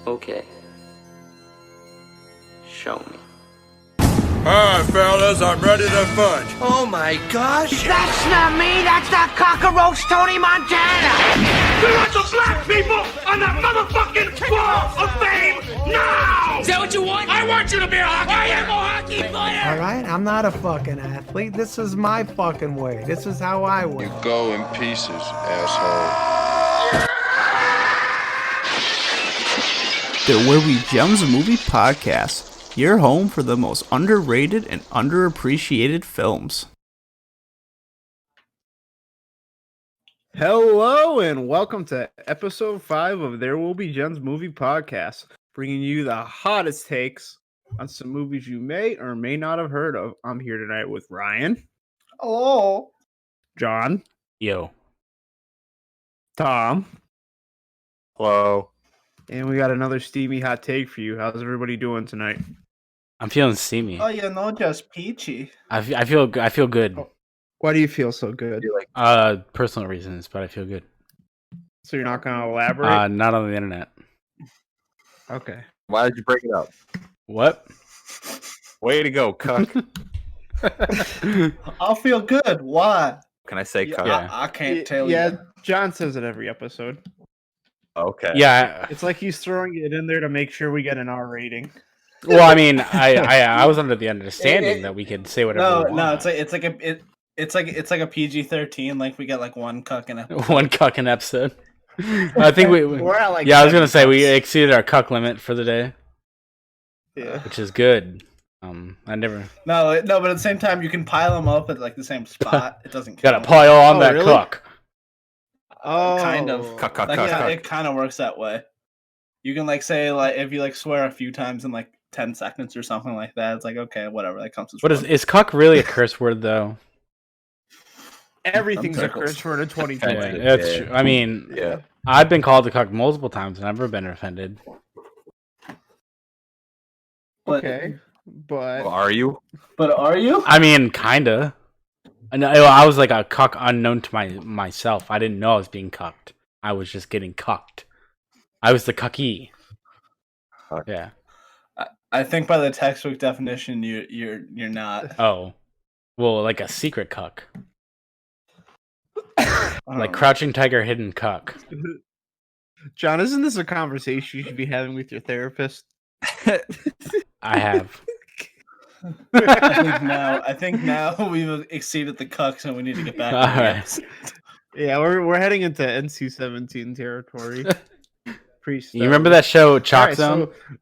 Okay. Show me. Alright, fellas, I'm ready to fight. Oh my gosh! That's not me, that's not cockroach Tony Montana! We want the black people on the motherfucking wall of fame now! Is that what you want? I want you to be a hockey player! Alright, I'm not a fucking athlete. This is my fucking way. This is how I win. You go in pieces, asshole. The Where We Gems Movie Podcast, your home for the most underrated and underappreciated films. Hello and welcome to episode 5 of There Will Be Gems Movie Podcast, bringing you the hottest takes on some movies you may or may not have heard of. I'm here tonight with Ryan. Hello. John. Yo. Tom. Hello. And we got another steamy hot take for you. How's everybody doing tonight? I'm feeling steamy. Oh, you know, just peachy. I feel good. Why do you feel so good? Personal reasons, but I feel good. So you're not going to elaborate? Not on the internet. Okay. Why did you break it up? What? Way to go, cuck. I'll feel good. Why? Can I say cuck? Yeah. I can't tell you. Yeah, John says it every episode. Okay. Yeah. It's like he's throwing it in there to make sure we get an R rating. Well, I mean, I was under the understanding that we could say whatever. we want. No, it's like a PG-13. Like we get like one cuck in a One cuck an episode. I think We're at like I was gonna say we cucks. exceeded our cuck limit for the day, Yeah. which is good. I never No, but at the same time, you can pile them up at like the same spot. It doesn't got a count. pile on Oh, that really? cuck. Oh, Kind of. Cuck. Like, yeah, it kind of works that way. You can like say like if you like swear a few times in like 10 seconds or something like that. It's like okay, whatever. That counts as What one. is cuck really a curse word though? Everything's a Circles. curse word in 2020. Yeah, that's true. I mean, Yeah. I've been called a cuck multiple times and I've never been offended. But, Okay, but Well, are you? but are you? I mean, kinda. I was like a cuck unknown to myself. I didn't know I was being cucked. I was just getting cucked. I was the cucky. Cuck. Yeah. I think by the textbook definition, you're not. Oh. Well, like a secret cuck. Like Oh. crouching tiger, hidden cuck. John, isn't this a conversation you should be having with your therapist? I have. I think now we've exceeded the cucks and we need to get back. All to the right. episode. Yeah, we're heading into NC-17 territory. You remember that show Chalk Alright, Zone? so-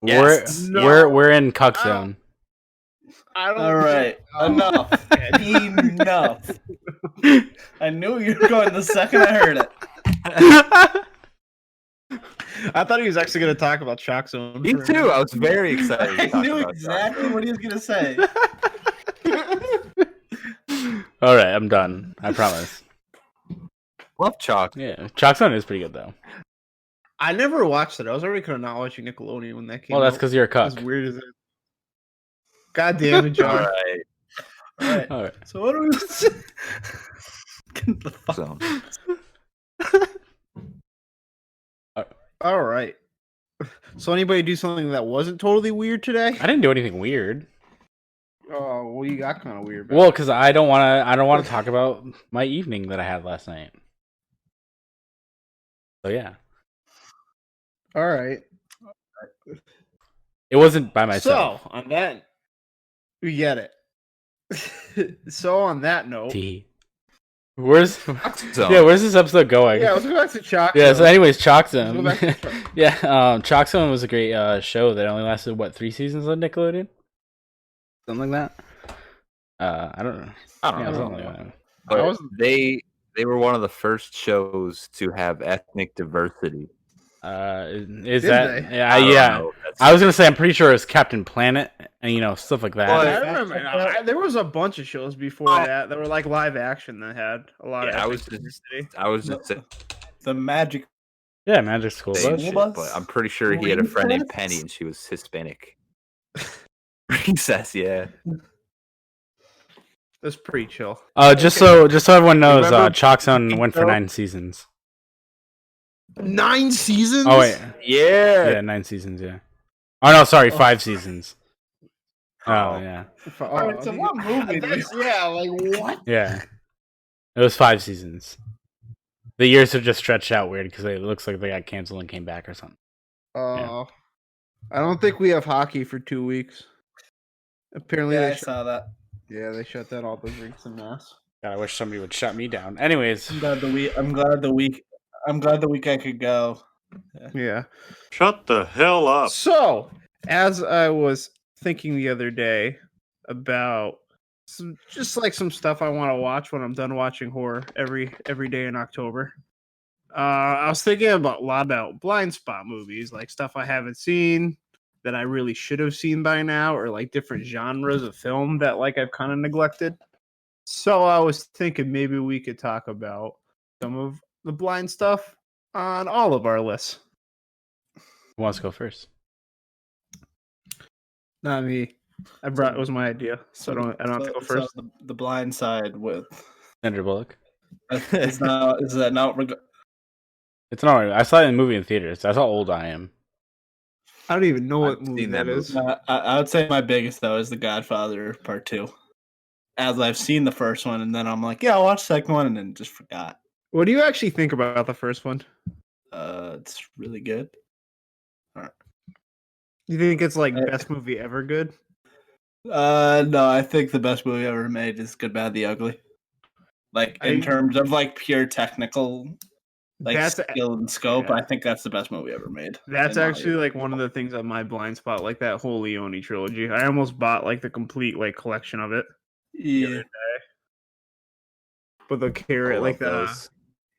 Yes. We're in cuck zone. I don't. All right, enough. Enough. I knew you were going the second I heard it. I thought he was actually going to talk about Chalk Zone. Me too. I was very excited. to I talk knew about exactly what he was gonna say. All right, I'm done. I promise. that. Love chalk. Yeah, Chalk Zone is pretty good though. I never watched it. I was already kind of not watching Nickelodeon when that came Well, that's out. because you're a As cuck. weird as it. God damn it, All John. right. All right. All right. So what are we? Get the fuck- So, All right. So anybody do something that wasn't totally weird today? I didn't do anything weird. Oh, well, you got kind of weird. but- Well, because I don't want to talk about my evening that I had last night. So yeah, All right. it wasn't by myself. So on that, we get it. So on that note, Tee. Where's Zone. where's this episode going? yeah, let's go back to Chalk. Yeah, so Zone. anyways, Chalk Let's go Zone. back to Chalk. Yeah, Chalk Zone was a great show that only lasted 3 seasons on Nickelodeon, something like that. I don't know. I don't Yeah, know. something like that. But I wasn't- they were one of the first shows to have ethnic diversity. Is Did that they? yeah? I don't Yeah, know. That's- I was gonna say I'm pretty sure it's Captain Planet and stuff like that. Well, I remember. There was a bunch of shows before that were like live action that had a lot of. Yeah, I ethnic was just- diversity. I was just saying The magic. Yeah, Magic School Bus. shit, Bus? but I'm pretty sure he had a friend named Princess? Penny and she was Hispanic. Princess, yeah. That's pretty chill. Just so everyone knows, Remember Chalk Zone went for Pinto? 9 seasons. 9 seasons? Oh wait, Yeah. yeah, 9 seasons. Yeah. Oh no, sorry, 5 seasons. Oh yeah, Oh, It's a long movie. yeah, like what? yeah. It was 5 seasons. The years are just stretched out weird because it looks like they got canceled and came back or something. Oh, I don't think we have hockey for 2 weeks. Apparently, Yeah, they I saw that. they shut that off with drinks and mass. God, I wish somebody would shut me down. Anyways, I'm glad the week I could go. Yeah. Shut the hell up. So, as I was thinking the other day about some stuff I want to watch when I'm done watching horror every day in October, I was thinking about a lot about blind spot movies, like stuff I haven't seen that I really should have seen by now, or like different genres of film that like I've kind of neglected. So I was thinking maybe we could talk about some of the blind stuff on all of our lists. who wants to go first? Not me. It was my idea, so I don't have to go first. So the Blind Side with Sandra Bullock. is that not It's not. I saw it in movie in theaters. That's how old I am. I don't even know what I've movie seen that that is. I would say my biggest though is The Godfather Part 2. As I've seen the first one, and then I'm like, yeah, I'll watch the second one, and then just forgot. What do you actually think about the first one? It's really good. You think it's like best movie ever good? No, I think the best movie ever made is Good, Bad, the Ugly. Like in terms of like pure technical, like skill and scope, yeah. I think that's the best movie ever made. That's actually like one of the things on my blind spot, like that whole Leone trilogy. I almost bought like the complete like collection of it. Yeah. But the carrot, like those.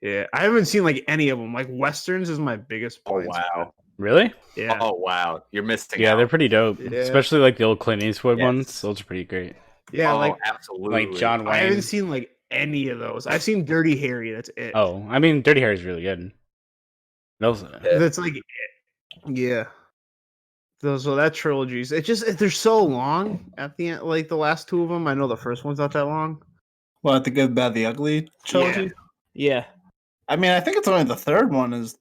yeah, I haven't seen like any of them. Like westerns is my biggest. Oh blind spot. wow. Really? Yeah. Oh wow. You're missing Yeah, out. they're pretty dope. Yeah. Especially like the old Clint Eastwood Yes. ones. Those are pretty great. Yeah, Oh, like absolutely. Like John Wayne. I haven't seen like any of those. I've seen Dirty Harry. That's it. Oh, I mean, Dirty Harry's really good. Those. That's like it. Yeah. So that trilogy's they're so long at the end. Like the last two of them, I know the first one's not that long. What, the Good, Bad, the Ugly trilogy? Yeah. I mean, I think it's only the third one is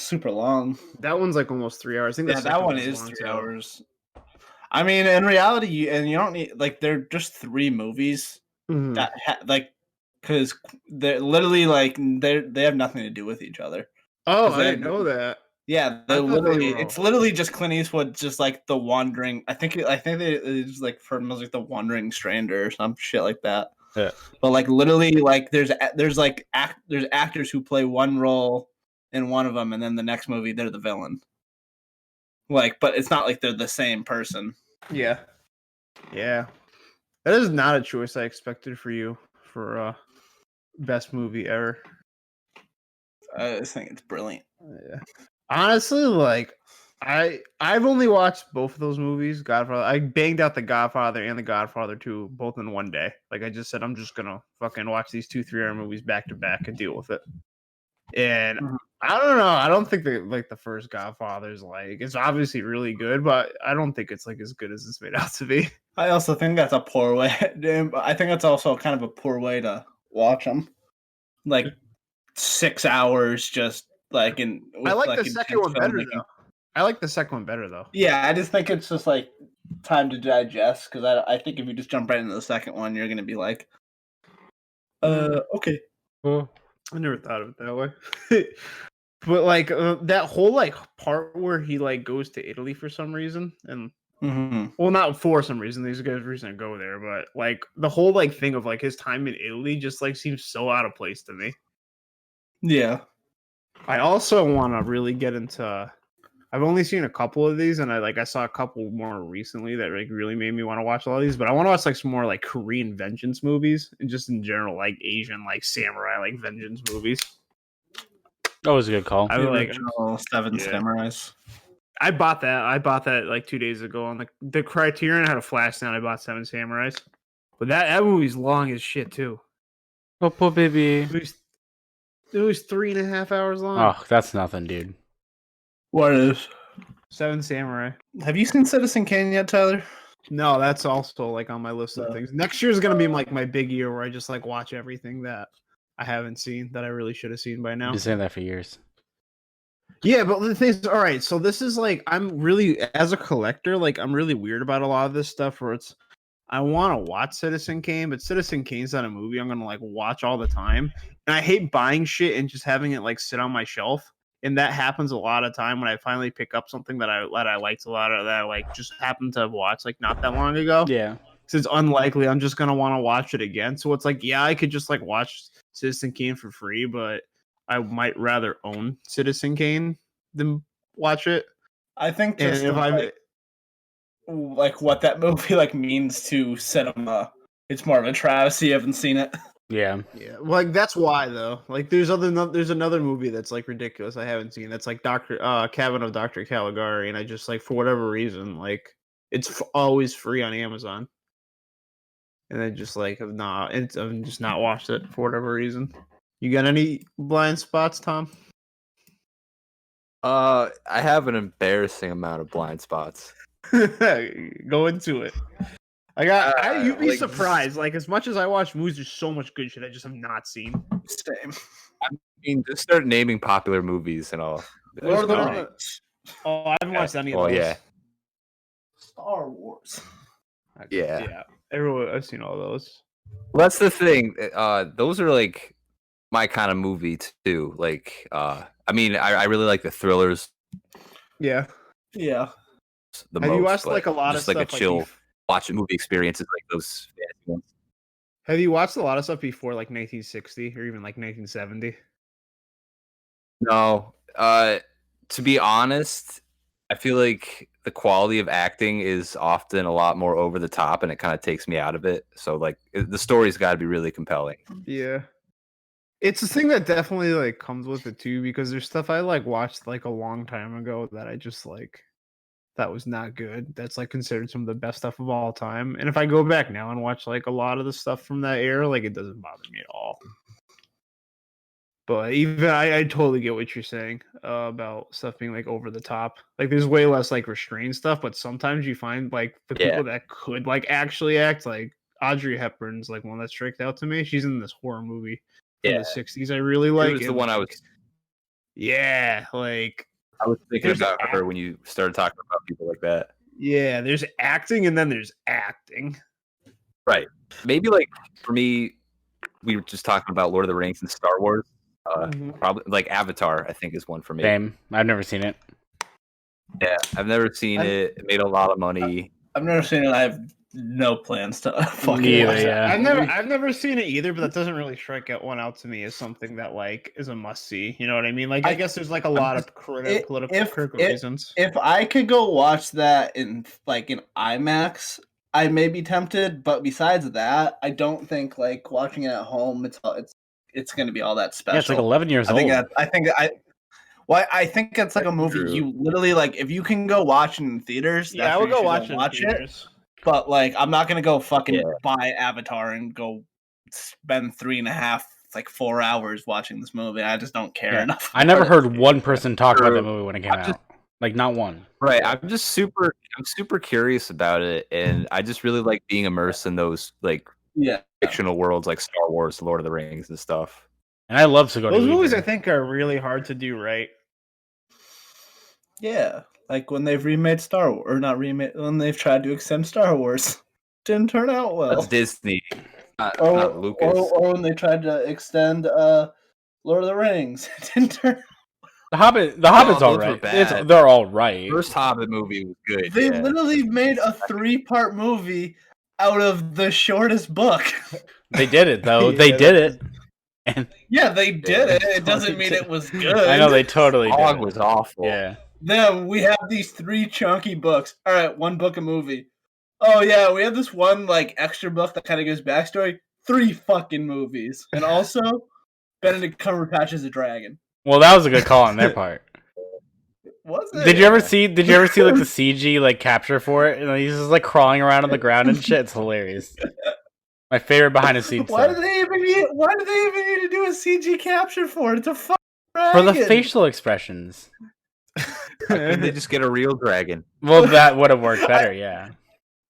super long. That one's like almost 3 hours. I think Yeah, the that second one one's is long, 3 too. hours. I mean, in reality, you don't need like they're just 3 movies Mhm. that because they're literally like they have nothing to do with each other. Oh, 'Cause I didn't know that. Yeah, I thought they were it's all- literally just Clint Eastwood, just like the wandering. I think it's like from like the Wandering Stranger or some shit like that. Yeah. But like literally, like there's actors who play one role in one of them, and then the next movie they're the villain. Like, but it's not like they're the same person. Yeah. Yeah. That is not a choice I expected for you for best movie ever. I just think it's brilliant. Yeah. Honestly, like I've only watched both of those movies. Godfather. I banged out The Godfather and The Godfather 2 both in one day. Like I just said, I'm just gonna fucking watch these 2 3-hour movies back to back and deal with it. And I don't know. I don't think that like the first Godfather's like it's obviously really good, but I don't think it's like as good as it's made out to be. I also think that's a poor way. I think that's also kind of a poor way to watch them. Like 6 hours, just like in. I like the second one better though. I like the second one better though. Yeah, I just think it's just like time to digest because I think if you just jump right into the second one, you're gonna be like, okay. Oh. I never thought of it that way. But like that whole like part where he like goes to Italy for some reason and well, not for some reason. There's a good reason to go there, but like the whole like thing of like his time in Italy just like seems so out of place to me. Yeah. I also want to really get into. I've only seen a couple of these, and I saw a couple more recently that like really made me want to watch all of these. But I want to watch like some more like Korean vengeance movies, and just in general like Asian like samurai like vengeance movies. That was a good call. I The like original Seven Samurais. I bought that like 2 days ago on the Criterion. I had a flash down. I bought Seven Samurais, but that movie's long as shit too. Oh, poor baby. It was 3.5 hours long. Oh, that's nothing, dude. What is? Seven Samurai. Have you seen Citizen Kane yet, Tyler? No, that's also like on my list of things. Next year is gonna be like my big year where I just like watch everything that I haven't seen that I really should have seen by now. I've been saying that for years. Yeah, but the thing is, all right. So this is like I'm really as a collector, like I'm really weird about a lot of this stuff. Where it's I want to watch Citizen Kane, but Citizen Kane's not a movie I'm gonna like watch all the time. And I hate buying shit and just having it like sit on my shelf. And that happens a lot of time when I finally pick up something that I liked a lot of that I like just happened to watch like not that long ago. Yeah. So it's unlikely I'm just gonna want to watch it again. So it's like, yeah, I could just like watch Citizen Kane for free, but I might rather own Citizen Kane than watch it. I think And just if like what that movie like means to cinema, it's more of a travesty. You haven't seen it. Yeah. yeah, like that's why though. Like there's another movie that's like ridiculous I haven't seen. That's like Cabin of Dr. Caligari, and I just like for whatever reason like it's always free on Amazon. And I just like have not. I've just not watched it for whatever reason. You got any blind spots, Tom? I have an embarrassing amount of blind spots. Go into it. You'd be like, surprised. Like as much as I watch movies, there's so much good shit I just have not seen. Same. I mean, just start naming popular movies and all. Lord of the All Rings. right. Oh, I haven't watched any of Well, those. yeah. Star Wars. Yeah. Everyone, I've seen all those. Well, that's the thing. Those are like my kind of movie too. Like, I mean, I really like the thrillers. Yeah. Yeah. The Have most, you watched but like a lot just of like stuff? a chill watch movie experiences like those fancy ones. Have you watched a lot of stuff before like 1960 or even like 1970? No, to be honest, I feel like the quality of acting is often a lot more over the top, and it kind of takes me out of it. So, like, the story's got to be really compelling. Yeah. It's a thing that definitely like comes with it too, because there's stuff I like watched like a long time ago that I just like that was not good. That's like considered some of the best stuff of all time. And if I go back now and watch like a lot of the stuff from that era, like it doesn't bother me at all. But even I totally get what you're saying about stuff being like over the top. Like there's way less like restrained stuff, but sometimes you find like the people that could like actually act, like Audrey Hepburn's like one that struck out to me. She's in this horror movie from the 60s. I really like. It was the one I was. Yeah, like I was thinking there's about her when you started talking about people like that. yeah, there's acting and then there's acting. Right. Maybe like for me, we were just talking about Lord of the Rings and Star Wars. Probably like Avatar, I think is one for me. Same. I've never seen it. Yeah, I've never seen it. It made a lot of money. I've never seen it. I have no plans to fucking Neither, watch it. yeah. I've never seen it either, but that doesn't really strike one out to me as something that like is a must see. You know what I mean? Like I guess there's like a lot of political reasons. If I could go watch that in IMAX, I may be tempted. But besides that, I don't think like watching it at home. It's going to be all that special. Yeah, it's like 11 years old. I think it's like a movie you literally like. If you can go watch it in theaters, Yeah, I would go watch it. But like, I'm not gonna go fucking buy Avatar and go spend 4 hours watching this movie. I just don't care enough. I never heard one person talk about that movie when it came out. Like not one. Right. I'm super curious about it, and I just really like being immersed in those like fictional worlds like Star Wars, Lord of the Rings, and stuff. And I love Sigourney Those Weaver. movies I think are really hard to do right. Yeah, like when they've remade Star Wars, or not remade, when they've tried to extend Star Wars, didn't turn out well. That's Disney, not Lucas. Or when they tried to extend Lord of the Rings, it didn't turn. The Hobbit's all those were right. bad. They're all right. First Hobbit movie was good. They literally made a 3-part movie out of the shortest book. They did it though. They did it. And yeah, they did it. It doesn't mean it was good. I know they totally did. Dog was awful. Yeah. Then we have these 3 chunky books. All right, 1 book a movie. Oh yeah, we have this one like extra book that kind of gives backstory. 3 fucking movies, and also Benedict Cumberbatch is a dragon. Well, that was a good call on their part. Was it? Did you ever see like the CG like capture for it? And he's just like crawling around on the ground and shit. It's hilarious. My favorite behind the scenes. Why do they even need to do a CG capture for it? It's a fucking dragon. For the facial expressions. Why couldn't they just get a real dragon? Well, that would have worked better. Yeah.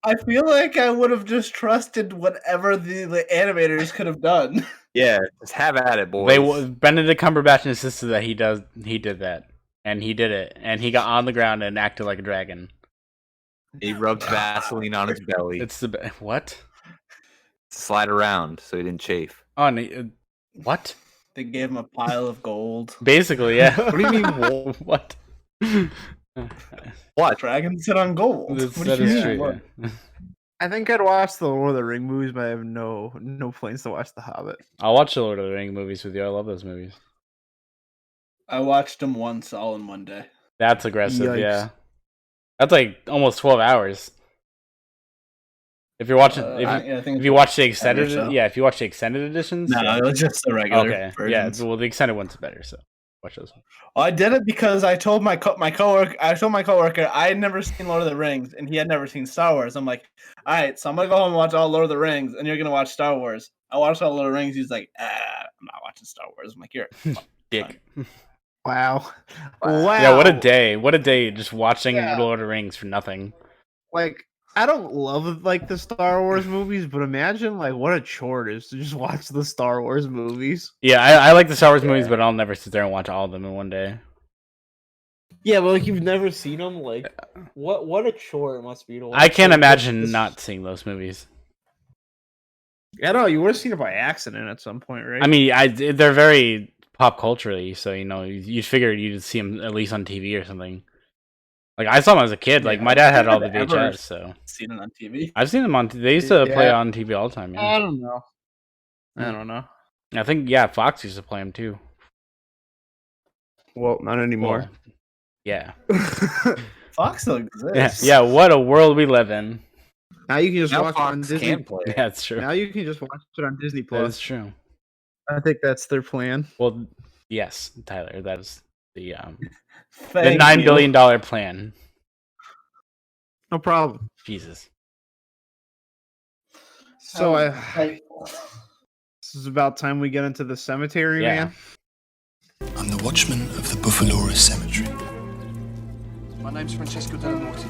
I feel like I would have just trusted whatever the animators could have done. Yeah, just have at it, boys. Benedict Cumberbatch insisted that he did that. and he did it, and he got on the ground and acted like a dragon. He rubbed Vaseline on his belly. It's the what? Slide around so he didn't chafe. Oh, what? They gave him a pile of gold. Basically, yeah. What do you mean? What? What? Dragons sit on gold. That What do you is mean? true. Yeah. I think I'd watch the Lord of the Ring movies, but I have no plans to watch The Hobbit. I'll watch the Lord of the Ring movies with you. I love those movies. I watched them once, all in one day. That's aggressive. Yikes. Yeah, that's like almost 12 hours. If you're watching, I think if you watch the extended, so. yeah, if you watch the extended editions, No, yeah. it was just the regular Okay, versions. yeah. Well, the extended one's better, so watch those. I did it because I told my coworker I had never seen Lord of the Rings and he had never seen Star Wars. I'm like, all right, so I'm gonna go home and watch all Lord of the Rings, and you're gonna watch Star Wars. I watched all Lord of the Rings. He's like, I'm not watching Star Wars. I'm like, you're Dick. Wow. Yeah, what a day! What a day! Just watching Yeah. Lord of the Rings for nothing. Like, I don't love like the Star Wars movies, but imagine like what a chore it is to just watch the Star Wars movies. Yeah, I like the Star Wars movies, but I'll never sit there and watch all of them in one day. Yeah, but like you've never seen them. Like, what a chore it must be to watch. I can't like, imagine this- not seeing those movies. I don't know. You would have seen it by accident at some point, right? I mean, they're very pop culturally, so you'd figure you'd see them at least on TV or something. Like I saw them as a kid. Like my dad had all the I've never VHS, so seen it on TV. I've seen them on. They used to play Yeah. on TV all the time. I Yeah. don't know. I don't know. I think Fox used to play them too. Well, not anymore. Well, yeah, Fox still yeah, exists. yeah. What a world we live in. Now you can just Now watch it on Fox Disney. can play. Yeah, that's true. Now you can just watch it on Disney That Plus. is true. I think that's their plan. Well, yes, Tyler. That is the Thank $9 you. billion plan. No problem. Jesus. So I- this is about time we get into the cemetery, Yeah. man. I'm the watchman of the Buffalora Cemetery. My name's Francesco Dellamorte.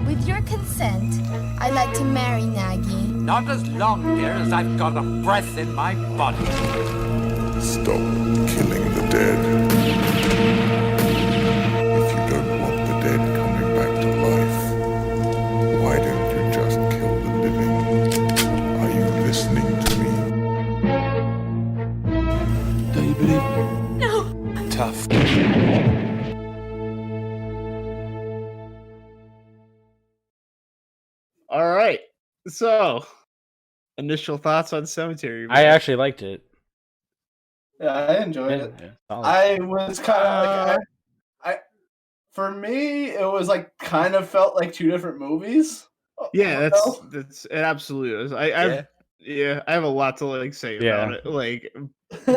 With your consent, I'd like to marry Nagy. Not as long, dear, as I've got a breath in my body. Stop killing the dead. If you don't want the dead coming back to life, why don't you just kill the living? Are you listening to me? Don't you believe me? No. Tough. All right. So, initial thoughts on cemetery. I man. actually liked it. Yeah, I enjoyed Yeah, it. yeah, solid. I was kind of like, for me, it was like kind of felt like two different movies. Yeah, You know? that's it. Absolutely is. Yeah. I have a lot to like say Yeah. about it. Like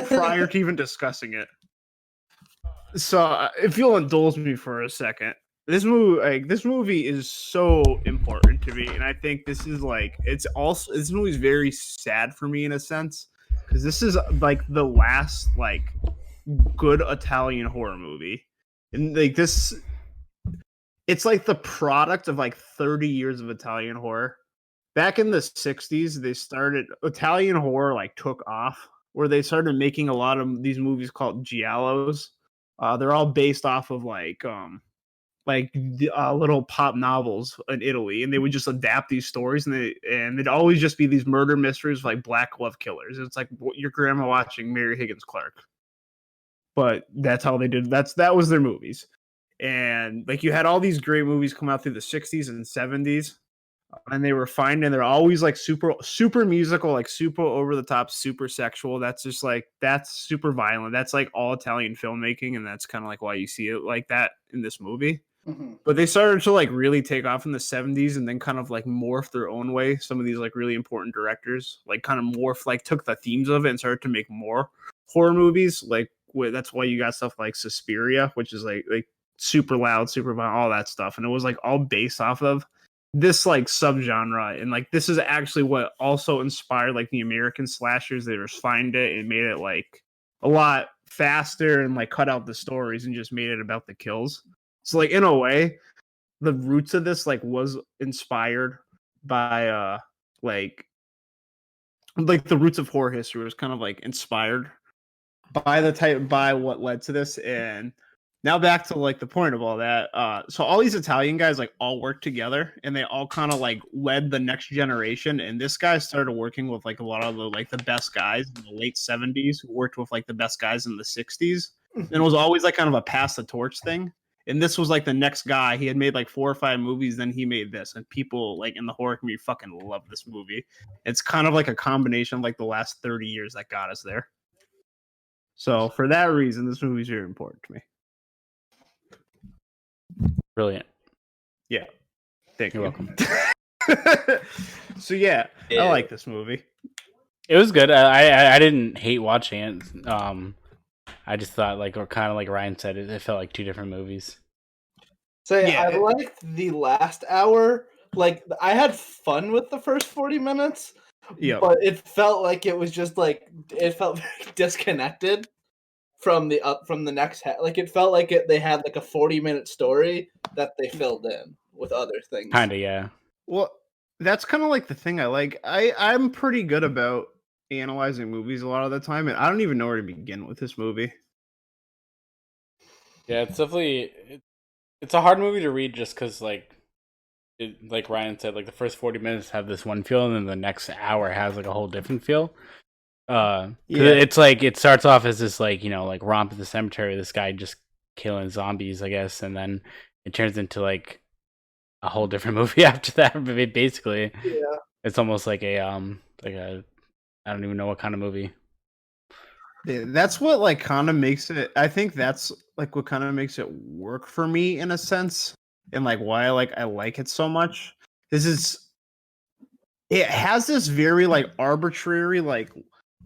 prior to even discussing it. So, if you'll indulge me for a second, this movie is so important to me, and I think this is like this movie's very sad for me in a sense because this is like the last like good Italian horror movie, and like this, it's like the product of like 30 years of Italian horror. Back in the 60s, they started Italian horror like took off, where they started making a lot of these movies called giallos. They're all based off of little pop novels in Italy, and they would just adapt these stories, and they'd always just be these murder mysteries like black glove killers. It's like your grandma watching Mary Higgins Clark, but that's how they did. That was their movies, and like you had all these great movies come out through the 60s and 70s, and they were fine, and they're always like super musical, like super over the top, super sexual. That's super violent. That's like all Italian filmmaking, and that's kind of like why you see it like that in this movie. Mhm. But they started to like really take off in the 70s and then kind of like morph their own way. Some of these like really important directors like kind of took the themes of it and started to make more horror movies. Like that's why you got stuff like Suspiria, which is like super loud, super violent, all that stuff. And it was like all based off of this like subgenre. And like this is actually what also inspired like the American slashers. They refined it and made it like a lot faster and like cut out the stories and just made it about the kills. So like in a way, the roots of this like was inspired by like like the roots of horror history was kind of like inspired by what led to this. And now back to like the point of all that. So all these Italian guys like all work together, and they all kind of like led the next generation. And this guy started working with like a lot of the best guys in the late 70s who worked with like the best guys in the 60s. And it was always like kind of a pass the torch thing. And this was like the next guy. He had made like 4 or 5 movies, then he made this, and people like in the horror community fucking love this movie. It's kind of like a combination of like the last 30 years that got us there. So for that reason, this movie's very important to me. Brilliant. Yeah. Thank you. You're welcome. So yeah, I like this movie. It was good. I didn't hate watching it. I just thought, like, or kind of like Ryan said, it felt like 2 different movies. So I liked the last hour. Like, I had fun with the first 40 minutes. Yeah. But it felt like it was just like it felt very disconnected from the next like it felt like they had like a 40-minute story that they filled in with other things. Kind of, yeah. Well, that's kind of like the thing I like. I'm pretty good about analyzing movies a lot of the time, and I don't even know where to begin with this movie. Yeah, it's definitely it's a hard movie to read just because like Ryan said, like the first 40 minutes have this one feel, and then the next hour has like a whole different feel. It's like it starts off as this like, you know, like romp in the cemetery, this guy just killing zombies, I guess, and then it turns into like a whole different movie after that. Basically, yeah, it's almost like a I don't even know what kind of movie. Yeah, that's what like kind of makes it. I think that's like what kind of makes it work for me in a sense, and like why I like it so much. It has this very like arbitrary, like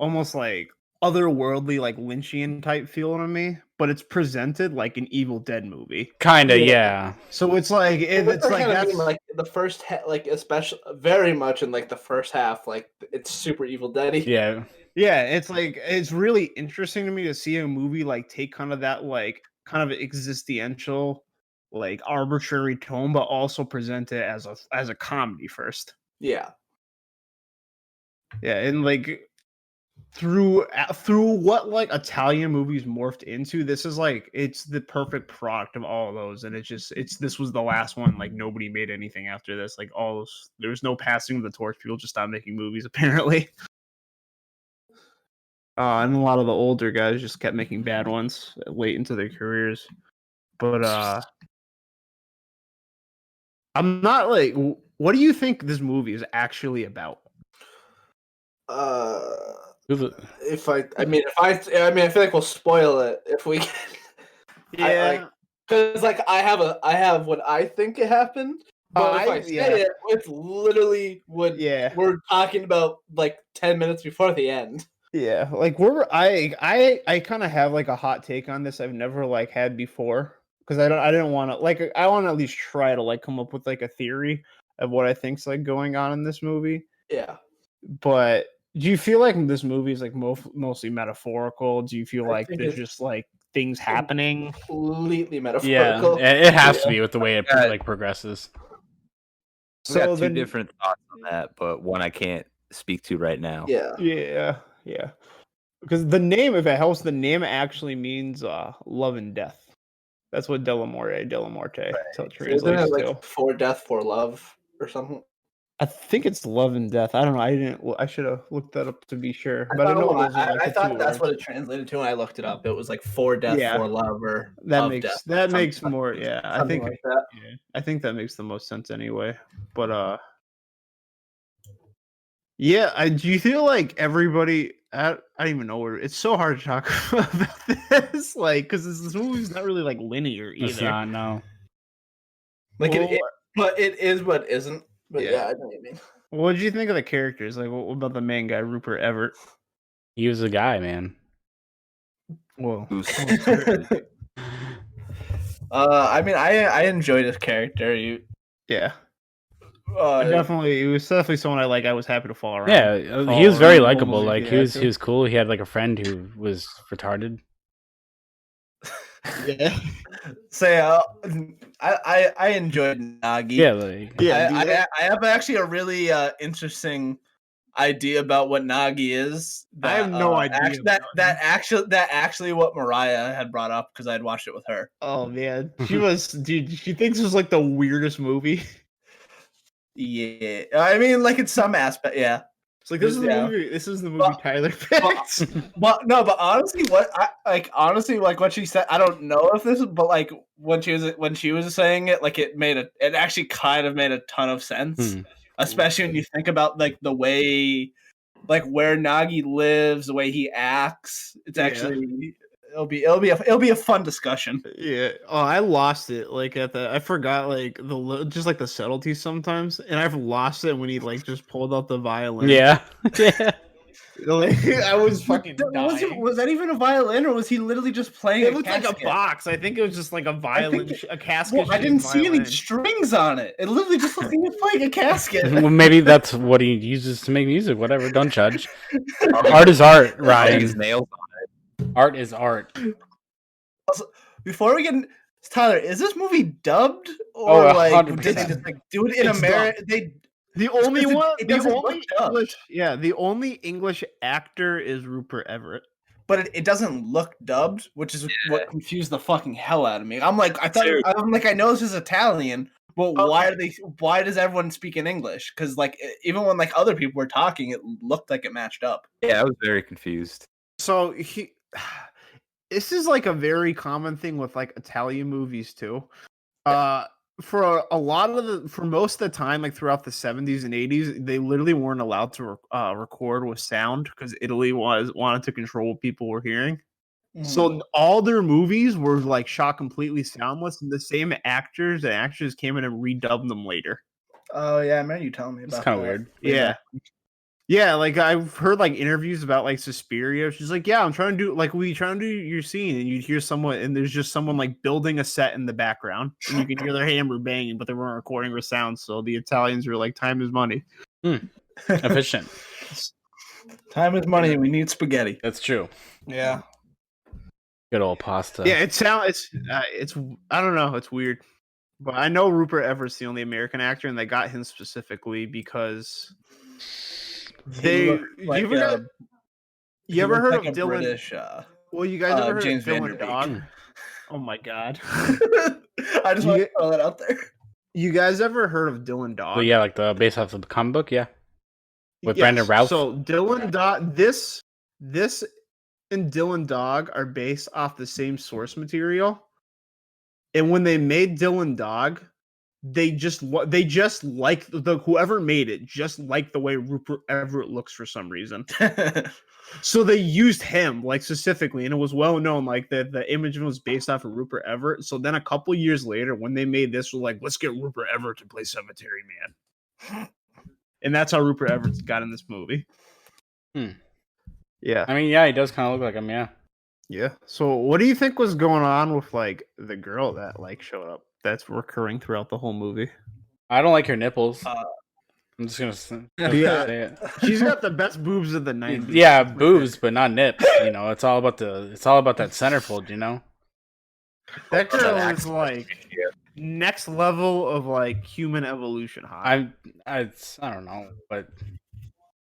almost like otherworldly, like Lynchian type feel to me, but it's presented like an Evil Dead movie. Kinda, yeah. So it's like it's like that's like the first like especially very much in like the first half, like it's super Evil Dead-y. Yeah. Yeah, it's like it's really interesting to me to see a movie like take kind of that like kind of existential, like arbitrary tone, but also present it as a comedy first. Yeah. Yeah, and like through what like Italian movies morphed into, this is like it's the perfect product of all of those, and this was the last one. Like nobody made anything after this. Like there was no passing of the torch. People just stopped making movies apparently. And a lot of the older guys just kept making bad ones late into their careers. But I'm not like, what do you think this movie is actually about? If I feel like we'll spoil it if we can. Yeah, because I have what I think it happened. But if I say it, it's literally we're talking about like 10 minutes before the end. Yeah, like I kind of have like a hot take on this I've never like had before, because I didn't want to like I want to at least try to like come up with like a theory of what I think's like going on in this movie. Yeah. But do you feel like this movie is like mostly metaphorical? Do you feel like there's just like things happening? Completely metaphorical. Yeah, it has to be with the way it like progresses. So I got 2 different thoughts on that, but one I can't speak to right now. Yeah. Because the name, if it helps, the name actually means love and death. That's what Dellamorte translates to. For death, for love, or something. I think it's love and death. I don't know. I should have looked that up to be sure. But I thought that's what it translated to when I looked it up. It was like for death, for love, or that makes more. Yeah, I think like that. Yeah, I think that makes the most sense anyway. But yeah, do you feel like everybody? I don't even know where. It's so hard to talk about this, like, because this movie's not really like linear either. It's not, no. Like but it is, but isn't. But yeah, I know what you mean. What did you think of the characters? Like, what about the main guy, Rupert Everett? He was a guy, man. Whoa. I mean, I enjoyed his character. Yeah. It was definitely someone I was happy to follow around. Yeah, he was very likable. Like he was cool. He had like a friend who was retarded. Yeah. So I enjoyed Nagi. Yeah, I have actually a really interesting idea about what Nagi is. I have no idea. That actually what Mariah had brought up because I had watched it with her. Oh man, dude. She thinks it was like the weirdest movie. Yeah, I mean, like in some aspect, yeah. It's like this is the movie. This is the movie Tyler picked. But honestly, what she said, I don't know if this is, but like when she was saying it, like it actually kind of made a ton of sense, especially when you think about like the way, like where Nagi lives, the way he acts. It's actually it'll be a fun discussion. Yeah. Oh, I lost it. Like I forgot like just like the subtleties sometimes, and I've lost it when he like just pulled out the violin. Yeah. Yeah. Like, I was fucking dying. Was that even a violin, or was he literally just playing? It looked like a box. I think it was just like a violin, a casket. Well, I didn't see any strings on it. It literally just looked like he was playing a casket. Well, maybe that's what he uses to make music. Whatever. Don't judge. Art is art, Ryan. His nails on it. Art is art. Also, before we get Tyler, is this movie dubbed or like 100%. did they just like do it in America? The only one, the only English actor is Rupert Everett. But it doesn't look dubbed, which is what confused the fucking hell out of me. I'm like, I know this is Italian, but why does everyone speak in English? Because like even when like other people were talking, it looked like it matched up. Yeah, I was very confused. So this is like a very common thing with like Italian movies too. For most of the time, like throughout the 70s and 80s, they literally weren't allowed to record with sound because Italy wanted to control what people were hearing. So all their movies were like shot completely soundless, and the same actors and actresses came in and redubbed them later. Oh yeah, I remember you telling me about that. It's kind of weird. Yeah. Yeah, like I've heard like interviews about like Suspiria. She's like, "Yeah, I'm trying to do your scene," and you'd hear someone, and there's just someone like building a set in the background, and you can hear their hammer banging, but they weren't recording with sound. So the Italians were like, "Time is money." Efficient. Time is money. We need spaghetti. That's true. Yeah. Good old pasta. Yeah, it's I don't know, it's weird, but I know Rupert Everett's the only American actor, and they got him specifically because. You ever heard of Dylan? British, well, you guys ever heard James of Dylan Dog? Oh my god! I just want to throw that out there. You guys ever heard of Dylan Dog? Well, yeah, like the based off of the comic book, yeah. With Brandon Routh. So Dylan Dog, this and Dylan Dog are based off the same source material, and when they made Dylan Dog. They just like whoever made it just like the way Rupert Everett looks for some reason. So they used him like specifically, and it was well known like that the image was based off of Rupert Everett. So then a couple years later, when they made this, we're like, let's get Rupert Everett to play Cemetery Man, and that's how Rupert Everett got in this movie. Yeah, I mean, yeah, he does kind of look like him. Yeah. Yeah. So what do you think was going on with like the girl that like showed up? That's recurring throughout the whole movie. I don't like her nipples. I'm just gonna say it. She's got the best boobs of the 90s. Yeah, boobs, but not nips. You know, it's all about that centerfold. You know, that girl is like next level of like human evolution hot. I don't know, but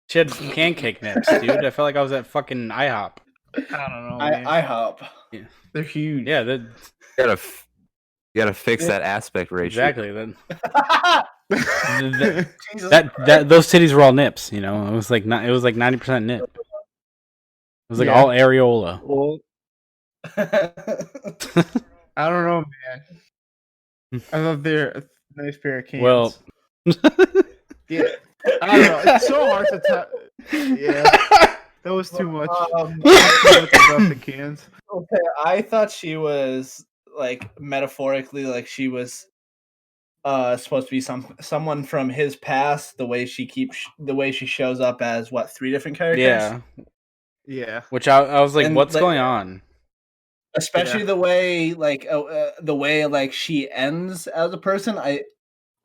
she had pancake nips, dude. I felt like I was at fucking IHOP. I don't know. IHOP. Yeah. They're huge. Yeah, You gotta fix that aspect ratio. Exactly. Then that those titties were all nips. You know, it was like 90% nip. It was like all areola. Well, I don't know, man. I thought they're a nice pair of cans. Well, yeah, I don't know. It's so hard to tell. Yeah, that was too much. About the cans. Okay, I thought she was. Like metaphorically, like she was supposed to be someone from his past. The way she shows up as 3 different characters. Yeah. Which I was like, what's going on? Especially the way like she ends as a person.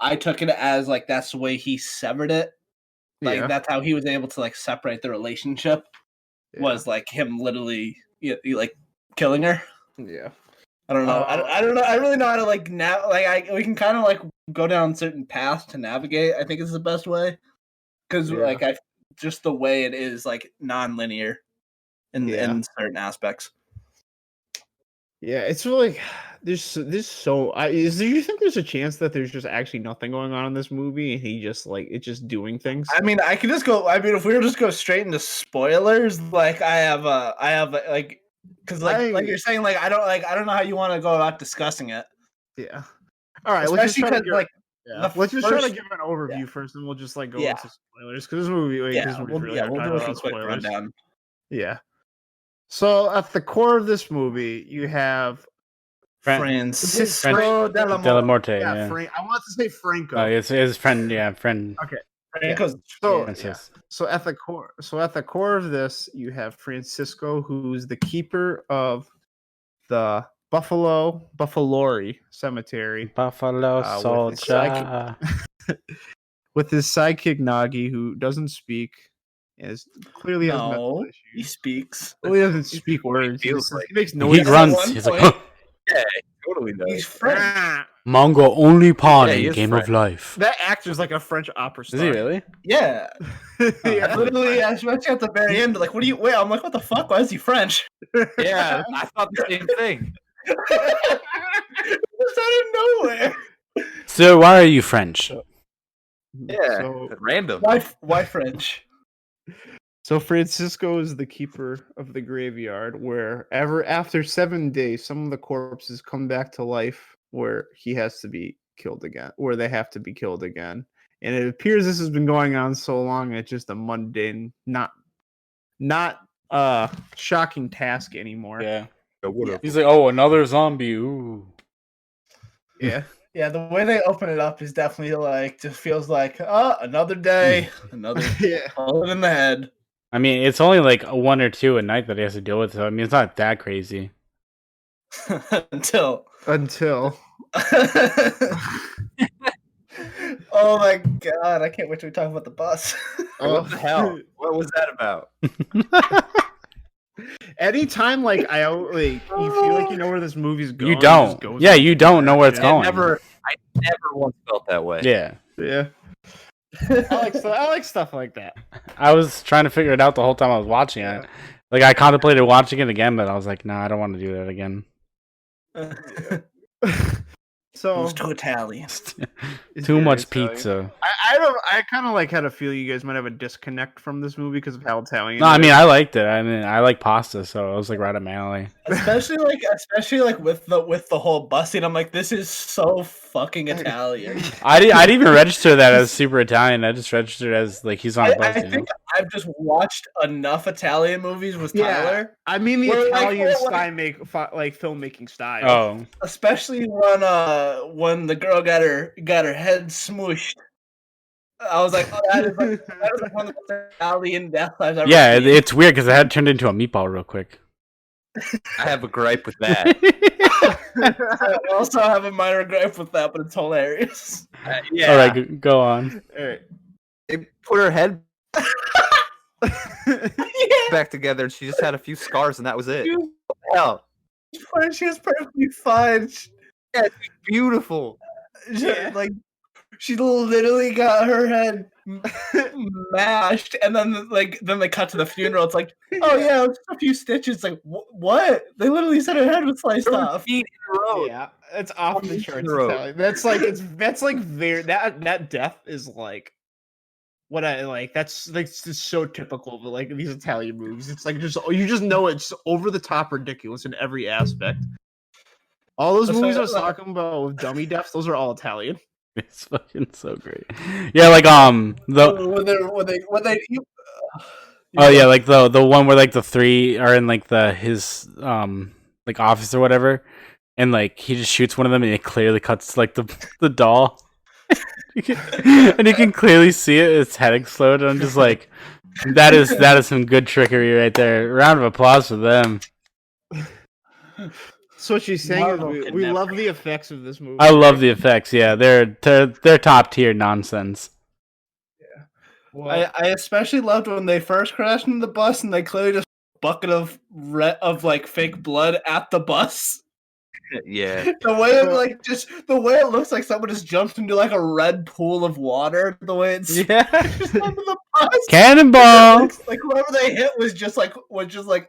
I took it as like that's the way he severed it. Like that's how he was able to like separate the relationship. Was like him literally like killing her. Yeah. I don't know. I don't know. I really know how to like now. Like we can kind of like go down certain paths to navigate. I think is the best way because like just the way it is like non-linear in certain aspects. Yeah, it's really there's so do you think there's a chance that there's just actually nothing going on in this movie and he just like it's just doing things? I mean, I could just go. I mean, if we were just go straight into spoilers, like I have like because like you're saying, like I don't know how you want to go about discussing it. Yeah. All right. Especially because like let's just try to give an overview first, and we'll just like go into spoilers because this movie. This movie's really hard we'll to do talk a about quick spoilers. rundown. Yeah. So at the core of this movie, you have Francisco Delamorte. Yeah. I want to say Franco. Oh, it's his friend. Yeah, friend. Okay. Franco's So at the core of this, you have Francisco, who's the keeper of the Buffalori Cemetery. Buffalo soldier. With his sidekick Nagi, who doesn't speak, is clearly has mental issues. He speaks. Well, he doesn't speak words. He makes He noises. grunts. He's like, oh. Yeah, totally does. He's French. Manga only pawn Yeah, he in is Game French. of Life. That actor's like a French opera star. Is he really? Yeah. Yeah. Literally, especially at the very end, like, what do you? Wait, I'm like, what the fuck? Why is he French? Yeah, I thought the same thing. It's out of nowhere. So why are you French? Yeah, So, random. Why French? so Francisco is the keeper of the graveyard, where after 7 days, some of the corpses come back to life, where he has to be killed again, where they have to be killed again. And it appears this has been going on so long, it's just a mundane, not shocking task anymore. Yeah. Yeah. He's like, oh, another zombie. Ooh. Yeah. Yeah, the way they open it up is definitely like just feels like another day, another bullet in the head. I mean, it's only like one or two a night that he has to deal with, so I mean, it's not that crazy. Until. Oh my god, I can't wait till we talk about the bus. What the hell? What was that about? Anytime, like you feel like you know where this movie's going. You don't. Yeah, you don't know where it's going. I never once felt that way. Yeah. Yeah. I like stuff like that. I was trying to figure it out the whole time I was watching it. Like, I contemplated watching it again, but I was like, nah, I don't want to do that again. So It's too Italian. Too much pizza. I kind of like had a feel you guys might have a disconnect from this movie because of how Italian. No, I mean, I liked it. I mean, I like pasta, so I was like right up my alley. Especially like with the whole busing, I'm like, this is so fucking Italian. I didn't even register that as super Italian. I just registered as like he's on a bus. I think I've just watched enough Italian movies with Tyler. I mean the Where, Italian like, style filmmaking style. Oh, Especially when the girl got her head smooshed. I was like, oh, that is like one of the most Italian deaths I've ever seen. It's weird because it had turned into a meatball real quick. I have a gripe with that. I also have a minor gripe with that, but it's hilarious. Yeah. All right, go on. All right. They put her head back together, and she just had a few scars, and that was it. What the hell? She was perfectly fine. Yeah, it's beautiful. Like, she literally got her head mashed, and then they cut to the funeral. It's like, oh yeah, just a few stitches. Like, what? They literally said her head was sliced off. Feet in a row. Yeah, it's off the charts. row. Italian. That's like very that death is like what I like. That's like just so typical of like these Italian movies. It's like you just know it's over the top ridiculous in every aspect. All those movies I was talking about with dummy deaths, those are all Italian. It's fucking so great. Yeah, like when they oh yeah, like the one where like the three are in like his like office or whatever, and like he just shoots one of them and it clearly cuts like the doll, and you can clearly see its head explode. And I'm just like, that is some good trickery right there. Round of applause for them. So what she's saying is we love the effects of this movie. I love the effects. Yeah, they're top tier nonsense. Yeah. Well, I especially loved when they first crashed into the bus and they clearly just bucket of like fake blood at the bus. Yeah. The way it looks like someone just jumped into like a red pool of water. The way it's Yeah. just under the bus. Cannonball. Like whoever they hit was just like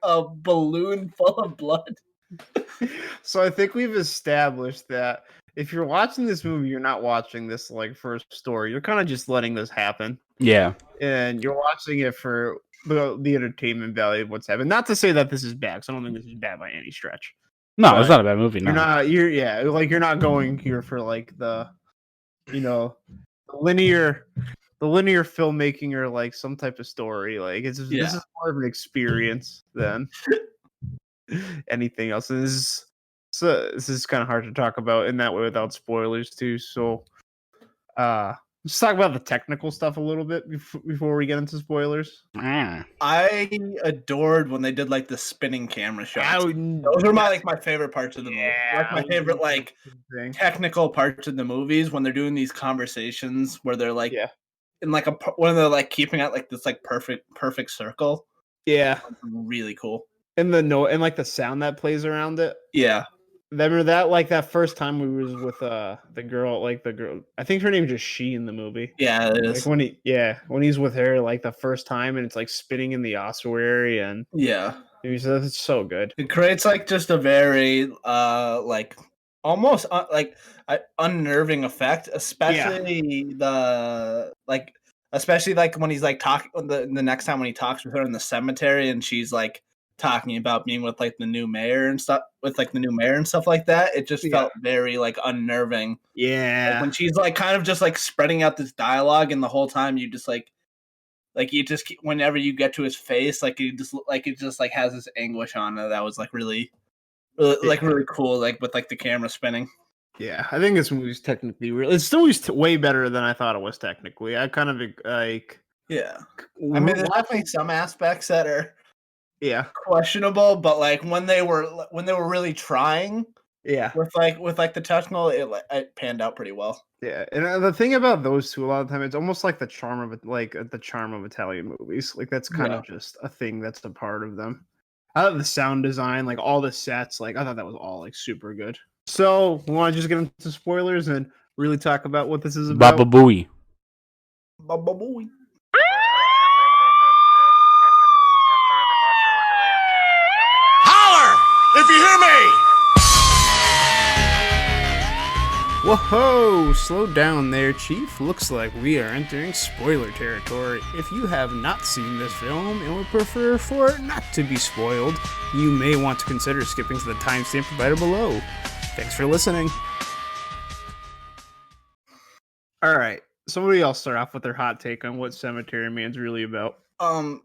a balloon full of blood. So I think we've established that if you're watching this movie, you're not watching this like first story. You're kind of just letting this happen. Yeah. And you're watching it for the entertainment value of what's happening. Not to say that this is bad, because I don't think this is bad by any stretch. No, But it's not a bad movie. No. You're not going here for like the linear filmmaking or like some type of story. Like this is more of an experience than anything else. And this is kind of hard to talk about in that way without spoilers too. So let's talk about the technical stuff a little bit before we get into spoilers. I adored when they did like the spinning camera shots. Those are my favorite parts of the movie. Like my favorite technical parts of the movies when they're doing these conversations where they're like in like when they're like keeping out like this like perfect circle. Yeah, really cool. And the sound that plays around it. Yeah. Remember that like that first time we was with the girl, I think her name's just she in the movie. Yeah, it is. Like when he's with her like the first time and it's like spinning in the ossuary and it's so good. It creates like just a very like almost like unnerving effect, especially especially like when he's like talking the next time when he talks with her in the cemetery and she's like talking about being with like the new mayor and stuff like that. It just felt very like unnerving. Yeah. Like, when she's like kind of just like spreading out this dialogue and the whole time you just whenever you get to his face, like it just like has this anguish on it that was like really cool, like with like the camera spinning. Yeah, I think this movie's technically real. It's still way better than I thought it was technically. I kind of like. Yeah, I mean, there's definitely some aspects that are questionable, but like when they were really trying, with like the technical, it panned out pretty well. Yeah, and the thing about those two, a lot of the time, it's almost like the charm of Italian movies. Like that's kind of just a thing that's a part of them. I love the sound design, like all the sets. Like I thought that was all like super good. So we want to just get into spoilers and really talk about what this is about. Baba Booey. Baba Booey. Holler if you hear me! Whoa, slow down there, Chief. Looks like we are entering spoiler territory. If you have not seen this film and would prefer for it not to be spoiled, you may want to consider skipping to the timestamp provided below. Thanks for listening. All right, somebody else start off with their hot take on what Cemetery Man's really about.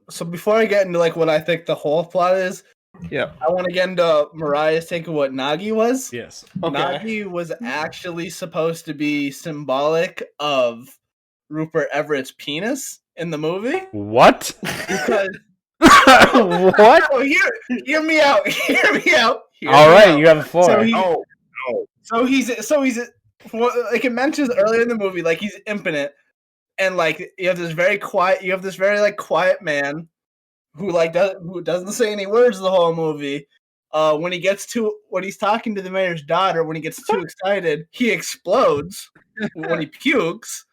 So before I get into like what I think the whole plot is, I want to get into Mariah's take of what Nagi was. Yes. Okay. Nagi was actually supposed to be symbolic of Rupert Everett's penis in the movie. What? Because what? Oh, hear me out. Hear me out. All right, you have the floor. So he's like it mentions earlier in the movie, like he's impotent, and like you have this very quiet man who doesn't say any words the whole movie. When he's talking to the mayor's daughter, when he gets too excited, he explodes when he pukes.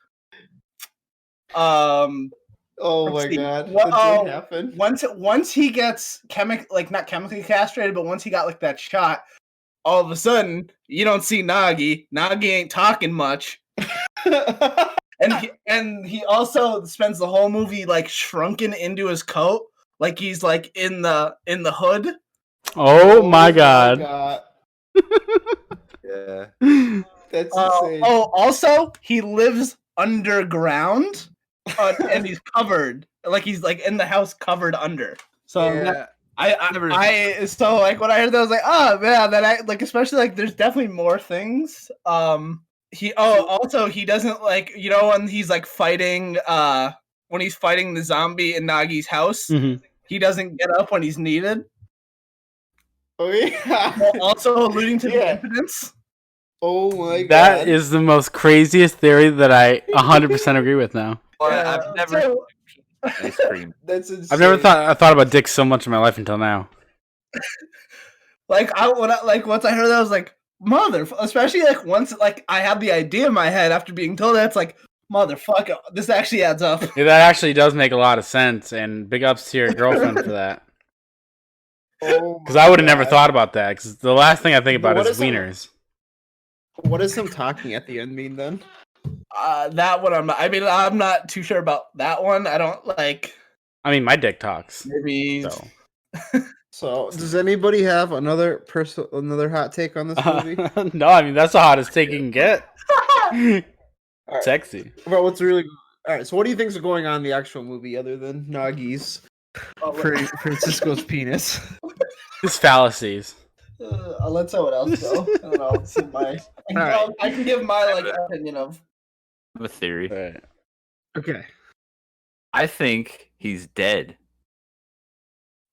Oh my god! That did happen. Once he gets not chemically castrated, but once he got like that shot, all of a sudden you don't see Nagi. Nagi ain't talking much, and he also spends the whole movie like shrunken into his coat, like he's like in the hood. Oh my god! Yeah, that's insane. Also he lives underground. And he's covered, like he's like in the house covered under. So so like when I heard that I was like, oh man, especially like there's definitely more things. He doesn't like when he's like fighting when he's fighting the zombie in Nagi's house, he doesn't get up when he's needed. Oh yeah. Also alluding to the impotence. Oh my god. That is the most craziest theory that I 100% agree with now. I've never ice cream. That's insane. I've never thought about dicks so much in my life until now. Once I heard that, I was like, especially like once like I have the idea in my head after being told that, it's like, motherfucker, this actually adds up. Yeah, that actually does make a lot of sense, and big ups to your girlfriend for that. Because I would have never thought about that. Because the last thing I think about is wieners. What does him talking at the end mean then? That one, I'm not too sure about that one. I don't like. I mean, my dick talks. Maybe. So, so does anybody have another hot take on this movie? No, I mean that's the hottest take you can get. Right. Sexy. Well, what's really all right? So, what do you think's going on in the actual movie other than Nagi's Francisco's penis? His fallacies. I'll let someone else go. I don't know. It's I can give my opinion of. I have a theory. Right. Okay. I think he's dead.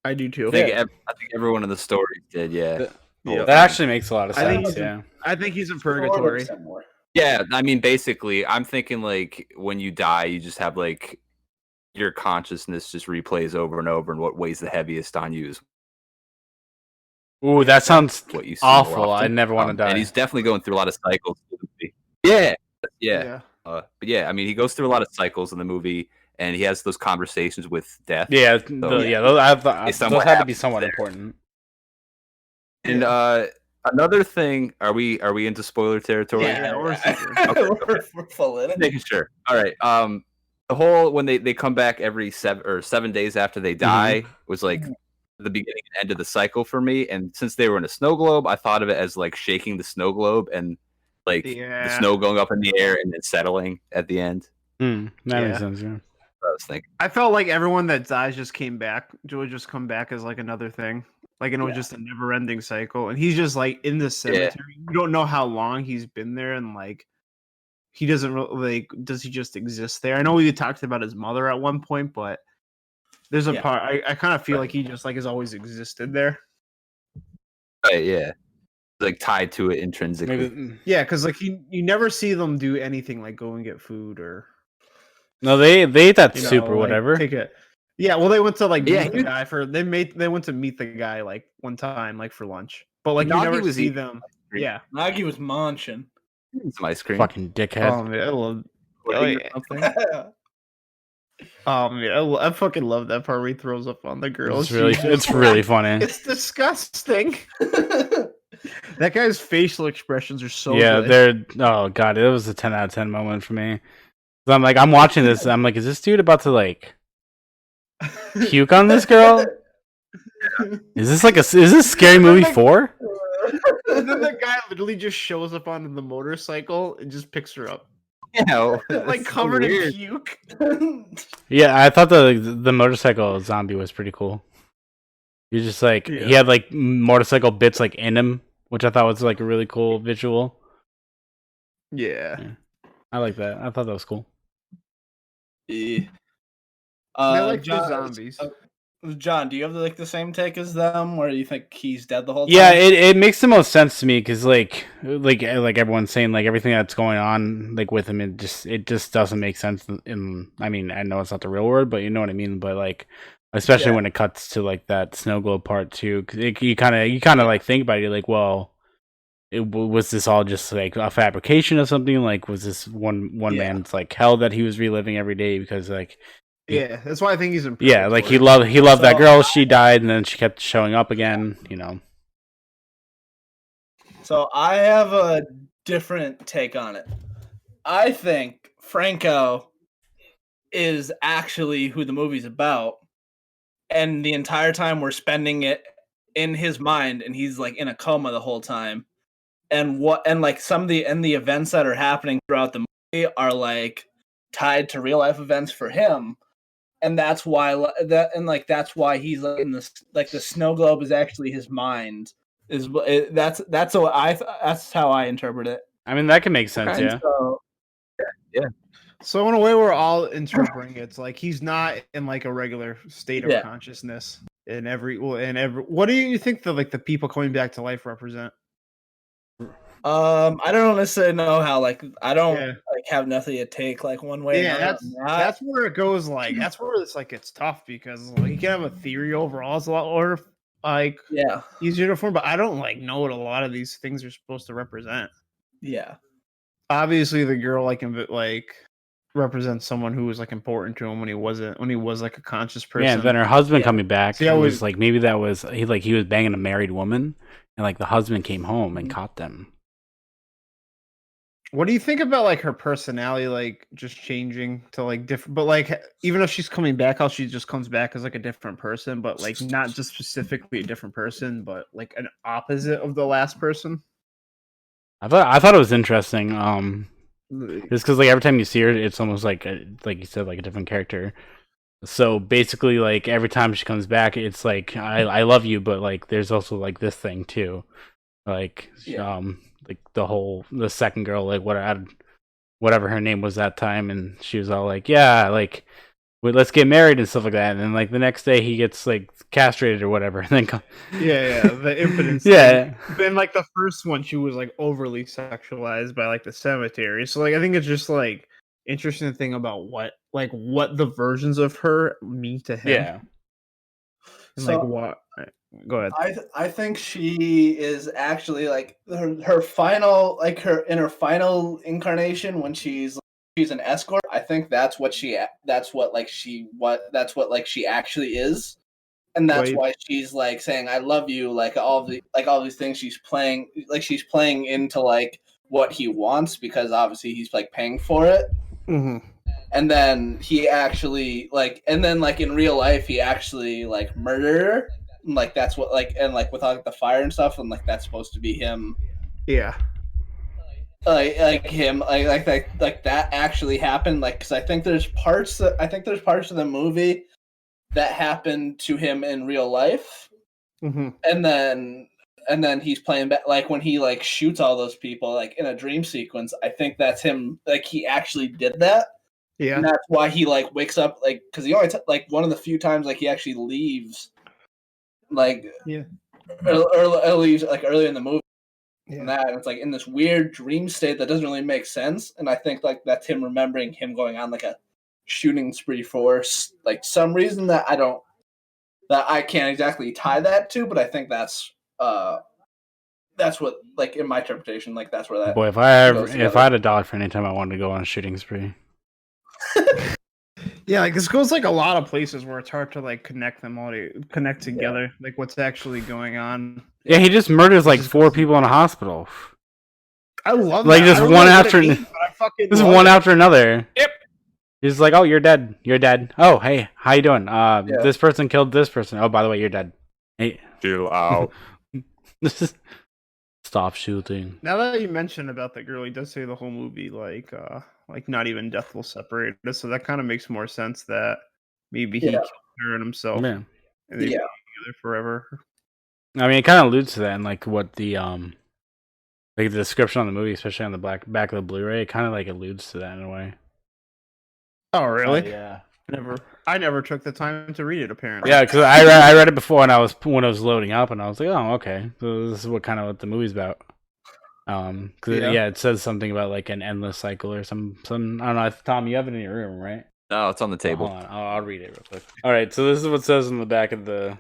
I do too. I think everyone in the story is dead. Yeah. That actually makes a lot of sense. I think he's in purgatory. Yeah, I mean, basically, I'm thinking like when you die, you just have like your consciousness just replays over and over, and what weighs the heaviest on you is. Ooh, that sounds what you see awful. I never want to die. And he's definitely going through a lot of cycles. Yeah. But yeah, I mean, he goes through a lot of cycles in the movie, and he has those conversations with death. Yeah, so, those had to be somewhat important. And another thing, are we into spoiler territory? Yeah, we're full in it. Making sure. All right. The whole when they come back every 7 days after they die was like the beginning and end of the cycle for me. And since they were in a snow globe, I thought of it as like shaking the snow globe and like the snow going up in the air and then settling at the end. That makes sense. Yeah. I was thinking. I felt like everyone that dies just came back. Would just come back as like another thing. Like, and it was just a never-ending cycle. And he's just like in the cemetery. You don't know how long he's been there, and like he doesn't really does he just exist there? I know we talked about his mother at one point, but there's a part I kind of feel like he just like has always existed there. Right, yeah. Like tied to it intrinsically. Yeah, because like you never see them do anything like go and get food or no, they ate that soup or like, wagi. Take it. Yeah, well, they went to like meet the guy they went to meet the guy like one time like for lunch, but like you never see them. Yeah, Nagi was munching some ice cream. Fucking dickhead. Oh man, I fucking love that part where he throws up on the girl. It's really funny. It's disgusting. That guy's facial expressions are so good. They're oh god, it was a 10 out of 10 moment for me. So I'm watching this, I'm like, is this dude about to like puke on this girl? Is this Scary Movie 4? And then the guy literally just shows up on the motorcycle and just picks her up. Yeah, like covered in puke. Yeah, I thought the motorcycle zombie was pretty cool. He just like he had like motorcycle bits like in him, which I thought was like a really cool visual. Yeah. I like that. I thought that was cool. Yeah. I like the zombies. John, do you have like the same take as them, or do you think he's dead the whole time? Yeah, it makes the most sense to me because like everyone's saying, like everything that's going on like with him, it just doesn't make sense. I mean, I know it's not the real word, but you know what I mean. But like, especially when it cuts to like that snow globe part too, because you kind of like think about it, you're like, well, was this all just like a fabrication of something? Like, was this one man's like hell that he was reliving every day because like. Yeah, that's why I think he's in. Yeah, like he loved that girl. She died, and then she kept showing up again. You know. So I have a different take on it. I think Franco is actually who the movie's about, and the entire time we're spending it in his mind, and he's like in a coma the whole time. And like some of the events that are happening throughout the movie are like tied to real life events for him. And that's why that's why he's like in this like the snow globe is actually his mind. That's how I interpret it. I mean that can make sense, yeah. Yeah. So in a way, we're all interpreting it's like he's not in like a regular state of consciousness. In every what do you think the people coming back to life represent? I don't necessarily know how I don't like have nothing to take like one way. Yeah, that's where it goes. Like that's where it's like it's tough because like you can have a theory overall. It's a lot, or like Yeah. his uniform, but I don't like know what a lot of these things are supposed to represent. Yeah. Obviously, the girl like represents someone who was like important to him when he was like a conscious person. Yeah, and then her husband Yeah. coming back See, I was was like maybe that was he was banging a married woman, and like the husband came home and caught them. What do you think about like her personality, like just changing to like different? But like, even if she's coming back, how she just comes back as like a different person, but like not just specifically a different person, but like an opposite of the last person. I thought it was interesting. Just because like every time you see her, it's almost like you said, like a different character. So basically, like every time she comes back, it's like I love you, but like there's also like this thing too, like like the second girl, like whatever her name was that time, and she was all like, yeah, like let's get married and stuff like that, and then like the next day he gets like castrated or whatever, and then the impotence. Yeah. Then like the first one, she was like overly sexualized by like the cemetery. So like I think it's just like interesting thing about what the versions of her mean to him. Yeah. And So- like what? Go ahead. I think she is actually like her final, like in her final incarnation when she's an escort. I think that's what she actually is, and that's Wait. why she's like saying I love you, like all these things she's playing into like what he wants, because obviously he's like paying for it. Mm-hmm. And then he actually in real life he actually like murdered her. Like that's what with like the fire and stuff, and like that's supposed to be him. Yeah. Like him like that actually happened. Like because I think there's parts of the movie that happened to him in real life, Mm-hmm. and then he's playing back like when he like shoots all those people like in a dream sequence. I think that's him. Like he actually did that. Yeah. And that's why he like wakes up like because he only like one of the few times like he actually leaves like early like early in the movie. And that it's like in this weird dream state that doesn't really make sense. And I think like that's him remembering him going on like a shooting spree for like some reason that I can't exactly tie that to, but I think that's what like in my interpretation like that's where that Boy, if I had a dollar for any time I wanted to go on a shooting spree. Yeah, like this goes like a lot of places where it's hard to like connect together, like what's actually going on. Yeah, he just murders like 4 people in a hospital. I love like that. just I don't one know what after it means, but I fucking just love one it. after another. Yep. He's like, oh, you're dead. You're dead. Oh, hey, how you doing? This person killed this person. Oh, by the way, you're dead. Hey, chill out. Stop shooting. Now that you mentioned about the girl, he does say the whole movie like not even death will separate us. So that kind of makes more sense that maybe he killed her and himself. Yeah. And they've been together forever. I mean, it kind of alludes to that, and like what the like the description on the movie, especially on the back of the Blu-ray, it kind of like alludes to that in a way. Oh, really? Yeah. I never took the time to read it. Apparently. Yeah, because I read it before, and when I was loading up, and I was like, oh, okay, so this is what the movie's about. It says something about like an endless cycle or some I don't know. Tom, you have it in your room, right? No, it's on the table. Hold on, I'll read it real quick. All right, so this is what it says on the back of the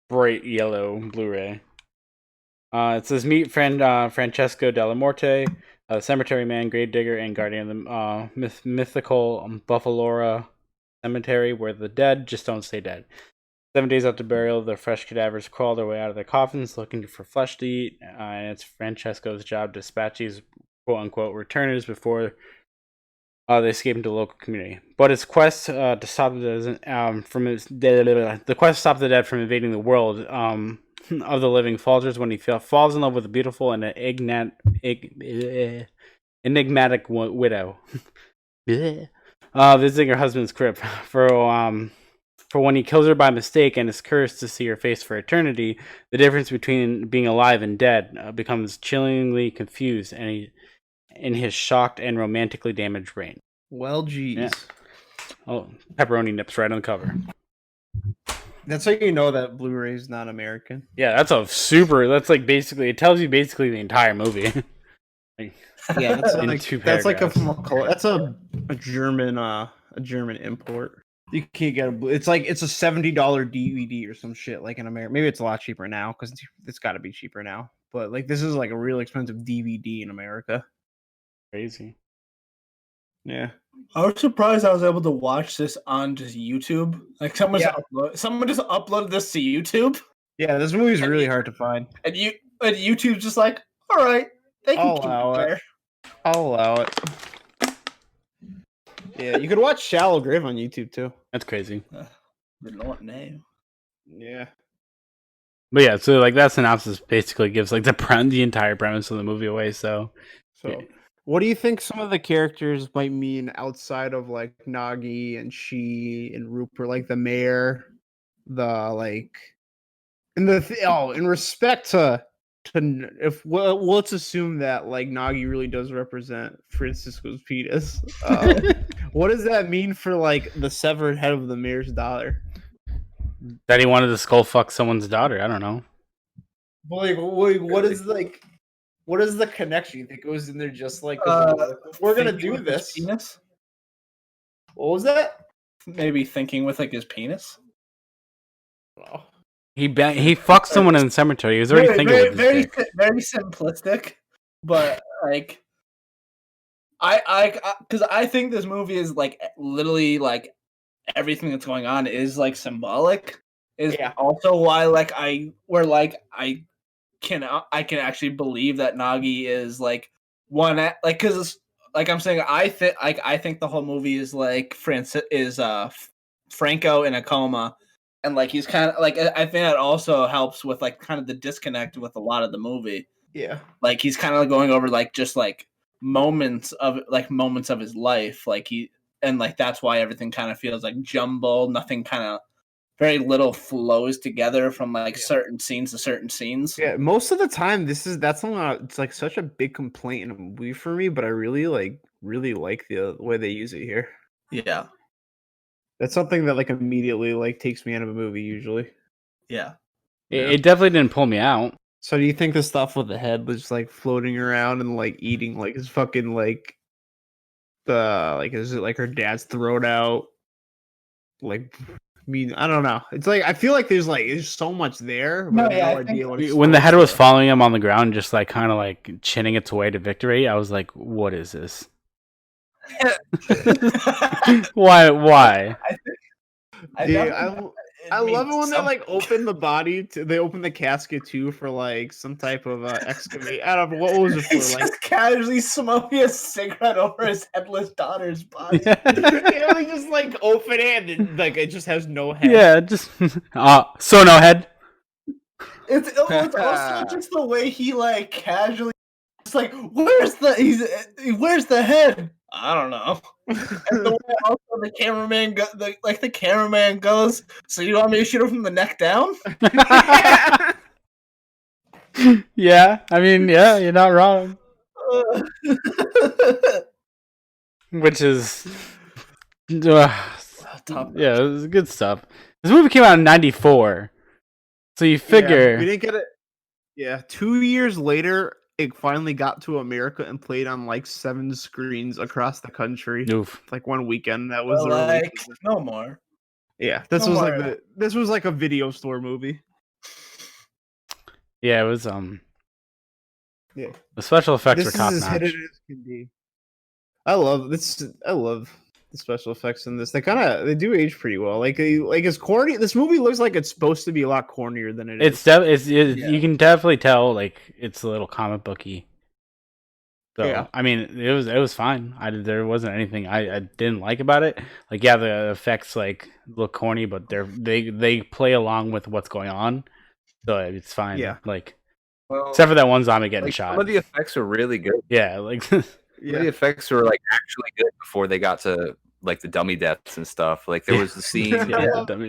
bright yellow Blu-ray. It says meet friend Francesco Dellamorte, cemetery man, grave digger, and guardian of the mythical Buffalora cemetery, where the dead just don't stay dead. 7 days after burial, the fresh cadavers crawl their way out of their coffins looking for flesh to eat, and it's Francesco's job to dispatch these quote-unquote returners before they escape into the local community. But his quest to stop the dead from invading the world of the living falters when he falls in love with a beautiful and enigmatic widow. Visiting her husband's crypt for when he kills her by mistake and is cursed to see her face for eternity. The difference between being alive and dead becomes chillingly confused, and in his shocked and romantically damaged brain. Well, geez. Yeah. Oh, pepperoni nips right on the cover. That's how you know that Blu-ray is not American. Yeah, that's like basically, it tells you basically the entire movie. Yeah, that's in like, 2 that's like paragraphs. that's a German import. You can't get it's a $70 DVD or some shit like in America. Maybe it's a lot cheaper now because it's got to be cheaper now. But like this is like a real expensive DVD in America. Crazy. Yeah. I was surprised I was able to watch this on just YouTube. Like someone just uploaded this to YouTube. Yeah, this movie's really hard to find. And YouTube's just like, all right, they can keep it there. I'll allow it. Yeah, you could watch Shallow Grave on YouTube too. That's crazy. Didn't know what name. Yeah. But yeah, so like that synopsis basically gives like the entire premise of the movie away. So what do you think some of the characters might mean outside of like Nagi and She and Rupert, like the mayor, in respect to let's assume that like Nagi really does represent Francisco's penis. What does that mean for like the severed head of the mayor's daughter? That he wanted to skull fuck someone's daughter. I don't know. What is the connection? You think it was in there just like we're gonna do this? Penis? What was that? Maybe thinking with like his penis. Oh. He fucked someone in the cemetery. He was already thinking with his dick. Very simplistic, but like because I think this movie is like literally like everything that's going on is like symbolic. Is also why like I can actually believe that Nagi is like one like because like I'm saying I think the whole movie is like Franco in a coma. And like he's kind of like I think that also helps with like kind of the disconnect with a lot of the movie. Yeah, like he's kind of going over like just like moments of his life, like that's why everything kind of feels like jumbled. Nothing kind of very little flows together from like certain scenes to certain scenes. Yeah, most of the time that's not it's like such a big complaint in a movie for me, but I really like the way they use it here. Yeah. That's something that like immediately like takes me out of a movie usually. Yeah. It definitely didn't pull me out. So do you think the stuff with the head was like floating around and like eating like his fucking like is it like her dad's throat out? Like I mean, I don't know. It's like I feel like there's so much there, but I have no idea what it's when the head was following him on the ground, just like kind of like chinning its way to victory, I was like, what is this? Why? I love it when they like open the body. They open the casket too for like some type of excavate. I don't know what was it for. He's like just casually smoking a cigarette over his headless daughter's body. They just like open it and like it just has no head. Yeah, just so no head. It's also just the way he like casually. It's like where's the head? I don't know. And the way also the cameraman goes, so you want me to shoot him from the neck down? Yeah, I mean, yeah, you're not wrong. Which is tough. Yeah, it was good stuff. This movie came out in '94, so you figure we didn't get it. Yeah, 2 years later, it finally got to America and played on like 7 screens across the country. Oof. Like one weekend. That was like no more. Yeah, this was like a video store movie. Yeah, it was Yeah, the special effects were this top is as notch. hidden as can be. I love the special effects in this. They do age pretty well. Like it's corny. This movie looks like it's supposed to be a lot cornier than it is. You can definitely tell like it's a little comic booky. So Yeah. I mean, it was fine. There wasn't anything I didn't like about it. Like yeah, the effects like look corny, but they play along with what's going on, so it's fine. Yeah. Like Well, except for that one zombie getting shot. Some of the effects are really good. Yeah, like Some of the effects were like actually good before they got to like the dummy deaths and stuff. Like there was the scene dummy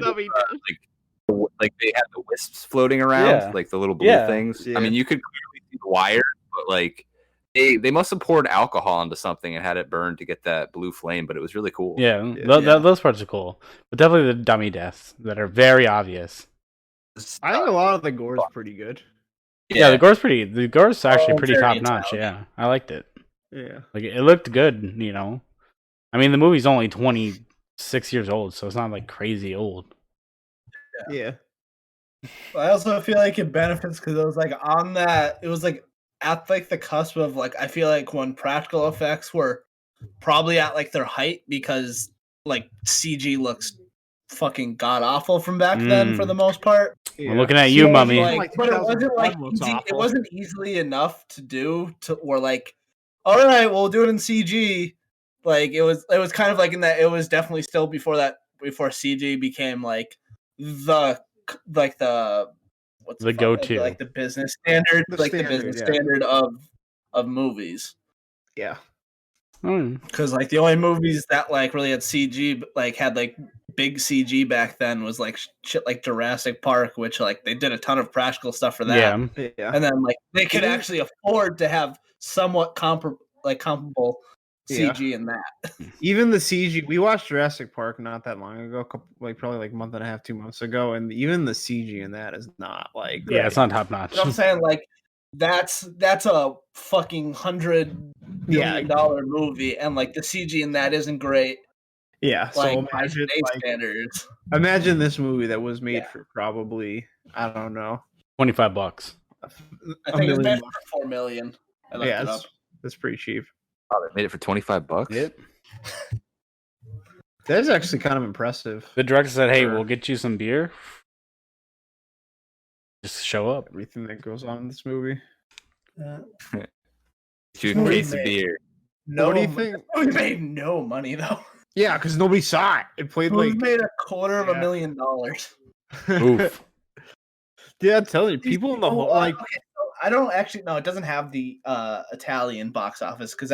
like they had the wisps floating around, like the little blue things. Yeah. I mean, you could clearly see the wire, but like they must have poured alcohol into something and had it burned to get that blue flame. But it was really cool. Yeah, those parts are cool, but definitely the dummy deaths that are very obvious. I think a lot of the gore is pretty good. Yeah, the gore's actually pretty very top notch. Yeah, I liked it. Yeah. Like it looked good, you know. I mean, the movie's only 20 6 years old, so it's not like crazy old. Yeah. I also feel like it benefits because it was like on that. It was like at like the cusp of like I feel like when practical effects were probably at like their height because like CG looks fucking god awful from back then for the most part. I'm looking at you, mummy. Like, but it wasn't like easy, it wasn't easily enough to do to or like, all right, we'll do it in CG. Like it was kind of like in that it was definitely still before CG became like the what's the go-to, like the business standard, standard of movies. Yeah. Because like the only movies that like really had CG, like had like big CG back then was like shit like Jurassic Park, which like they did a ton of practical stuff for that. Yeah. And then like they could actually afford to have somewhat comparable CG in that. Even the CG, we watched Jurassic Park not that long ago, probably like a month and a half, 2 months ago, and even the CG in that is not like it's not top notch. You know what I'm saying? Like that's a fucking $100 million movie, and like the CG in that isn't great. Yeah, like so by today's standards. Imagine this movie that was made for probably $25. I think it's made for $4 million. I looked it up. That's pretty cheap. Oh, they made it for $25. Yep. That's actually kind of impressive. The director said, "Hey, we'll get you some beer. Just show up." Everything that goes on in this movie. Shoot a case of beer. No, what do you think? We made no money though. Yeah, because nobody saw it. It played like made $250,000. Oof. Yeah, I'm telling you, people in the whole like. Okay, so I don't actually know. It doesn't have the Italian box office because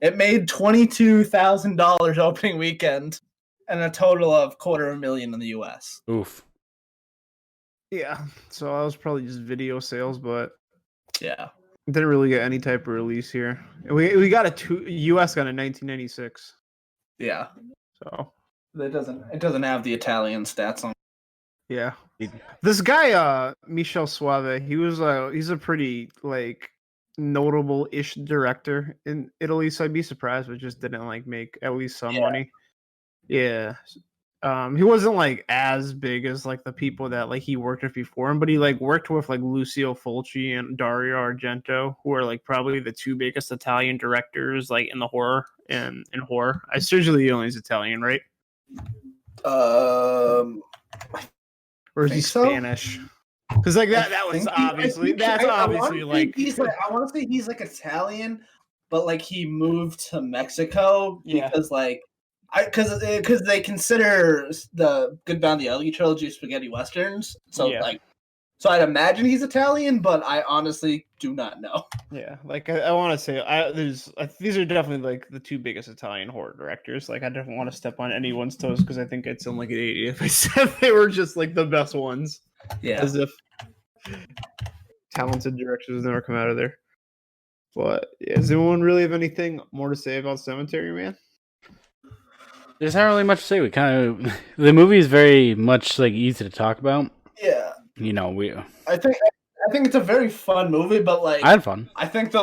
it made $22,000 opening weekend and a total of $250,000 in the U.S. Oof. Yeah, so that was probably just video sales, but yeah, didn't really get any type of release here. We got US got a 1996. Yeah, so it doesn't have the Italian stats on. Yeah, this guy Michel Soave, he's a pretty like notable-ish director in Italy, so I'd be surprised if it just didn't like make at least some money. Yeah. He wasn't like as big as like the people that like he worked with before him, but he like worked with like Lucio Fulci and Dario Argento, who are like probably the two biggest Italian directors like in the horror and in horror. Sergio Leone's Italian, right? Or is he Spanish? Because like that was obviously I want to say he's like Italian, but like he moved to Mexico because like. Because they consider the Good, Bad, and the Ugly trilogy spaghetti westerns, so I'd imagine he's Italian, but I honestly do not know. Yeah, like I want to say, these are definitely like the two biggest Italian horror directors. Like I don't want to step on anyone's toes because I think I'd sound like an idiot if I said they were just like the best ones. Yeah, as if talented directors never come out of there. But does anyone really have anything more to say about Cemetery Man? There's not really much to say. We kind of the movie is very much like easy to talk about. Yeah, I think it's a very fun movie, but like I had fun. I think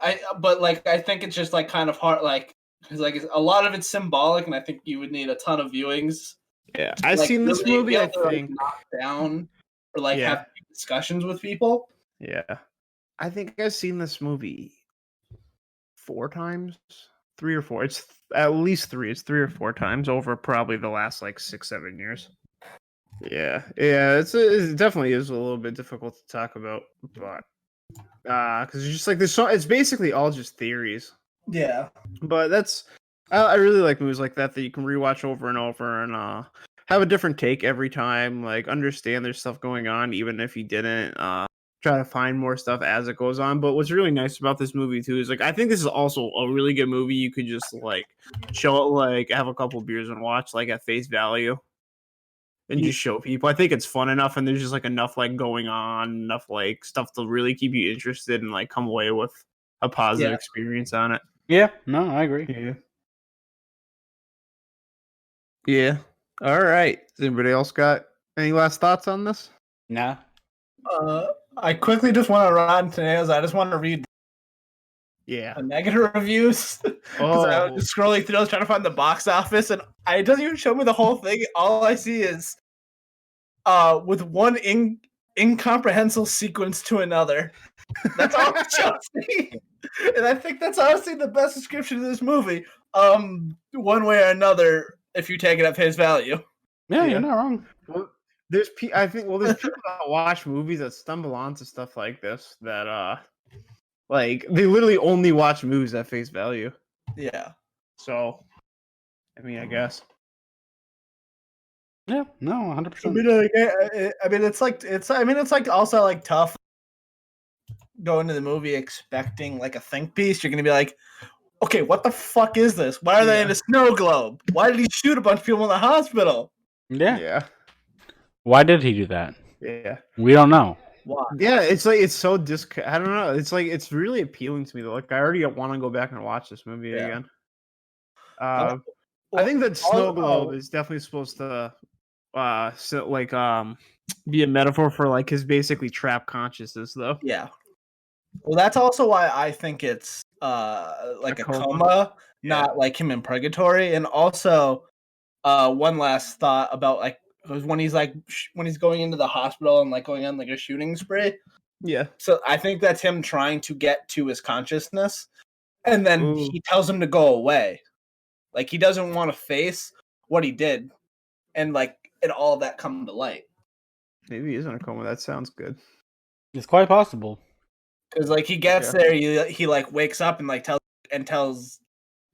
I think it's just like kind of hard, like because like a lot of it's symbolic, and I think you would need a ton of viewings. Yeah, I've seen this movie. I think knock down or like have discussions with people. Yeah, I think I've seen this movie 4 times. 3 or 4. It's at least 3. It's 3 or 4 times over probably the last like 6-7 years. Yeah. It definitely is a little bit difficult to talk about, but because it's just like it's basically all just theories. Yeah, but I really like movies like that you can rewatch over and over and have a different take every time. Like understand there's stuff going on even if you didn't. Try to find more stuff as it goes on. But what's really nice about this movie too is like I think this is also a really good movie you could just like show it, like have a couple beers and watch like at face value and just show people. I think it's fun enough and there's just like enough like going on, enough like stuff to really keep you interested and like come away with a positive experience on it. Yeah, no, I agree. Yeah. All right. Has anybody else got any last thoughts on this? Nah. I quickly just want to run today. I just want to read Yeah. the negative reviews. Because I was just scrolling through, I was trying to find the box office, and it doesn't even show me the whole thing. All I see is with one incomprehensible sequence to another. That's all it shows me. And I think that's honestly the best description of this movie. One way or another, if you take it at face value. Yeah, you're not wrong. Well, there's people that watch movies that stumble onto stuff like this that like they literally only watch movies at face value. Yeah. So, I mean, I guess. Yeah, no, 100%. I mean, it's like also like tough going to the movie expecting like a think piece. You're gonna be like, okay, what the fuck is this? Why are they in a snow globe? Why did he shoot a bunch of people in the hospital? Yeah. Yeah. Why did he do that? Yeah. We don't know. Why? Yeah, it's like it's so I don't know. It's like it's really appealing to me though. Like I already want to go back and watch this movie again. I think that snow globe is definitely supposed to be a metaphor for like his basically trapped consciousness though. Yeah. Well, that's also why I think it's like a coma, not like him in purgatory. And also, one last thought about like when he's going into the hospital and like going on like a shooting spree. Yeah. So I think that's him trying to get to his consciousness, and then he tells him to go away. Like he doesn't want to face what he did, and like all of that come to light. Maybe he is in a coma. That sounds good. It's quite possible. Because like he gets there, he like wakes up and like tells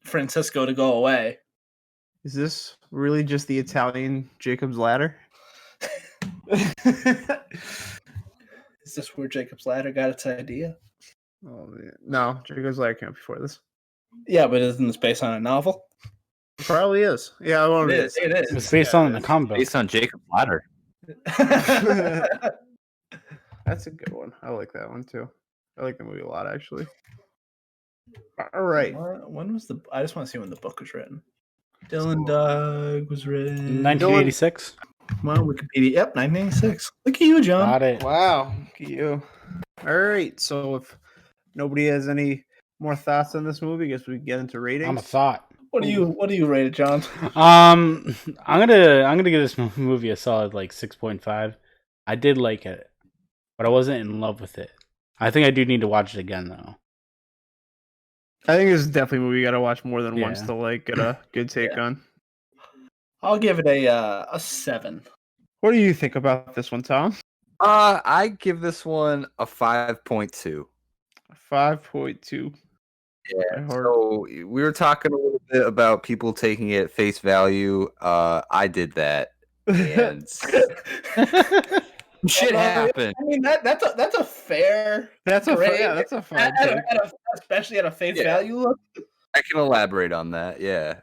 Francisco to go away. Is this really just the Italian Jacob's Ladder? Is this where Jacob's Ladder got its idea? Oh man. No, Jacob's Ladder came before this. Yeah, but isn't this based on a novel? It probably is. Yeah, I want it is. It is. It's based on the comic book. Based on Jacob's Ladder. That's a good one. I like that one too. I like the movie a lot, actually. All right. When was the? I just want to see when the book was written. Dylan Dog was written 1986. Come on, Wikipedia. Yep, 1986. Look at you, John. Got it. Wow. Look at you. All right. So if nobody has any more thoughts on this movie, I guess we can get into ratings. I'm a thought. What do you rate it, John? I'm gonna give this movie a solid like 6.5. I did like it, but I wasn't in love with it. I think I do need to watch it again though. I think this is definitely a movie you got to watch more than once to like get a good take on. I'll give it a 7. What do you think about this one, Tom? I give this one a 5.2. 5.2. Yeah. So we were talking a little bit about people taking it at face value. I did that, and shit happened. I mean that's a fair. That's a fine take. Especially at a face value look. I can elaborate on that. Yeah.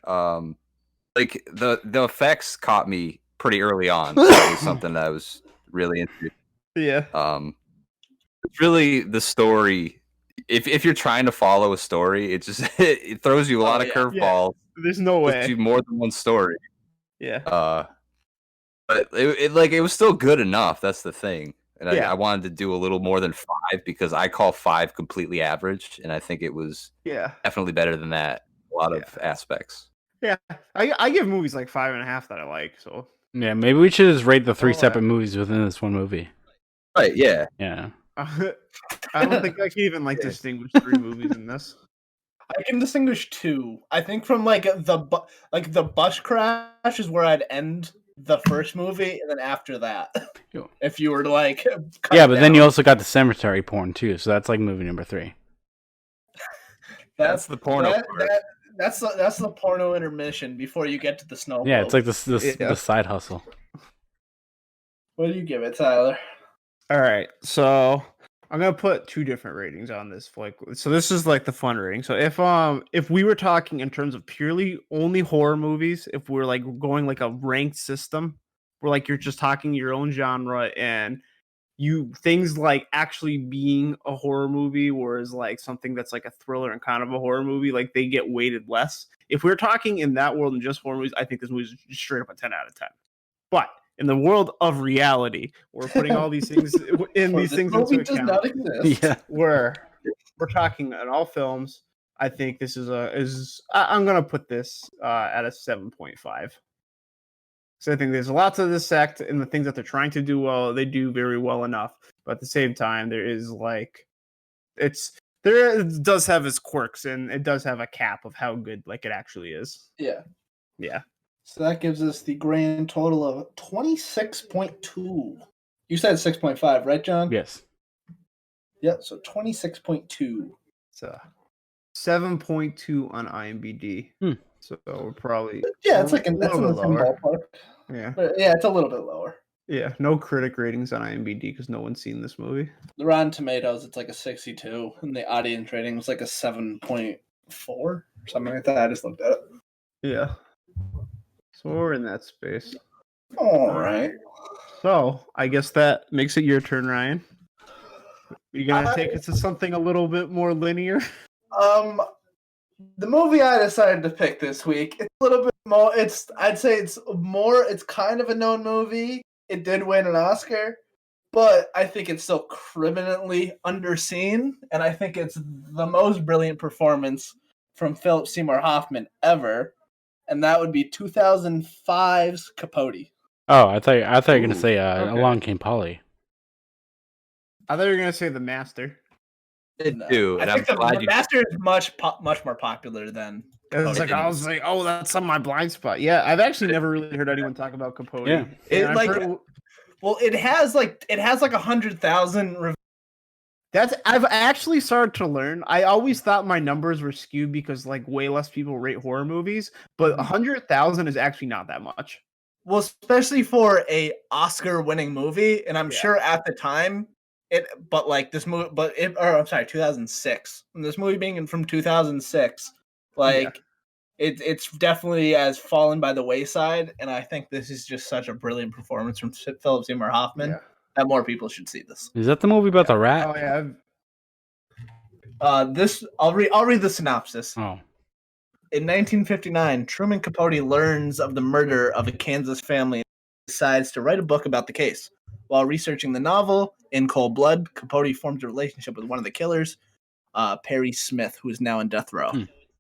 Like the effects caught me pretty early on. So it was something that I was really into. Yeah. It's really the story. If you're trying to follow a story, it throws you a lot of curveballs. Yeah. There's no way. You more than one story. Yeah. But it was still good enough. That's the thing. And I wanted to do a little more than 5 because I call 5 completely average, and I think it was definitely better than that. A lot of aspects. Yeah, I give movies like 5.5 that I like. So yeah, maybe we should just rate the 3 separate movies within this one movie. Right? Yeah. Yeah. I don't think I can even distinguish 3 movies in this. I can distinguish 2. I think from the bus crash is where I'd end the first movie, and then after that, if you were to but then you also got the cemetery porn too, so that's like movie number 3. That's the porno part. That's the porno intermission before you get to the snow. Yeah, it's like the side hustle. What do you give it, Tyler? All right, so I'm gonna put 2 different ratings on this. So this is like the fun rating. So if we were talking in terms of purely only horror movies, if we're like going like a ranked system, where like you're just talking your own genre and things like actually being a horror movie, whereas like something that's like a thriller and kind of a horror movie, like they get weighted less. If we're talking in that world and just horror movies, I think this movie is straight up a 10 out of 10. But in the world of reality, we're putting all these things into account. Does not exist. Yeah, where we're talking in all films, I think this I'm gonna put this at a 7.5. So I think there's lots of this sect and the things that they're trying to do well, they do very well enough. But at the same time, there is like it does have its quirks and it does have a cap of how good like it actually is. Yeah. Yeah. So that gives us the grand total of 26.2. You said 6.5, right, John? Yes. Yeah, so 26.2. So 7.2 on IMDb. So we're probably it's like a little bit lower. Ballpark. Yeah. But yeah, it's a little bit lower. Yeah, no critic ratings on IMDb because no one's seen this movie. The Rotten Tomatoes, it's like a 62, and the audience rating was like a 7.4 or something like that. I just looked at it. Yeah. So we're in that space. All right. So I guess that makes it your turn, Ryan. You gonna take us to something a little bit more linear? The movie I decided to pick this week, it's a little bit more. I'd say it's kind of a known movie. It did win an Oscar, but I think it's still criminally underseen, and I think it's the most brilliant performance from Philip Seymour Hoffman ever, and that would be 2005's Capote. Oh, I thought you were gonna say Along Came Polly. I thought you were gonna say The Master. And I think the Master is much more popular than. I was like, oh, that's on my blind spot. Yeah, I've actually never really heard anyone talk about Capote. Yeah, it has like 100,000. I've actually started to learn. I always thought my numbers were skewed because like way less people rate horror movies, but 100,000 is actually not that much. Well, especially for a Oscar-winning movie, and I'm sure at the time. 2006. And this movie being from 2006, it's definitely has fallen by the wayside. And I think this is just such a brilliant performance from Philip Seymour Hoffman that more people should see this. Is that the movie about the rat? Oh yeah. I'll read the synopsis. Oh. In 1959, Truman Capote learns of the murder of a Kansas family and decides to write a book about the case. While researching the novel, In Cold Blood, Capote forms a relationship with one of the killers, Perry Smith, who is now in death row.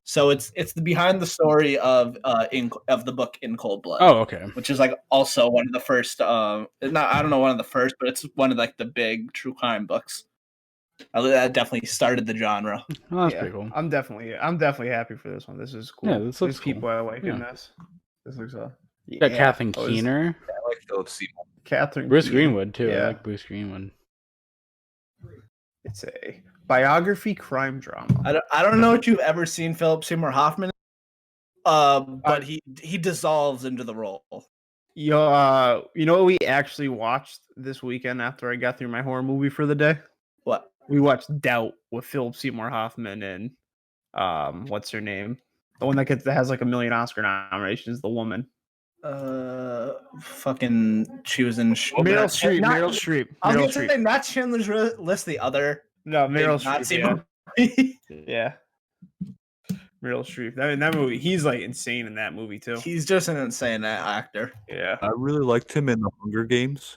So it's the behind the story of the book In Cold Blood. Oh, okay. Which is like also one of the first. I don't know one of the first, but it's one of like the big true crime books. That definitely started the genre. Oh, that's pretty cool. I'm definitely happy for this one. This is cool. Yeah, this looks cool. People I like in this. This looks You got Kathleen Keener. I like Philip Seymour. Bruce Greenwood too. I like Bruce Greenwood. It's a biography crime drama. I don't know if you've ever seen Philip Seymour Hoffman, but he dissolves into the role. You know what we actually watched this weekend after I got through my horror movie for the day? What? We watched Doubt with Philip Seymour Hoffman and what's her name? The one that has like 1 million Oscar nominations, the woman. She was in Meryl Streep. I was gonna say not Schindler's List, the other. No, Meryl Streep. Yeah. Meryl Streep. That movie, he's like insane in that movie too. He's just an insane actor. Yeah. I really liked him in the Hunger Games.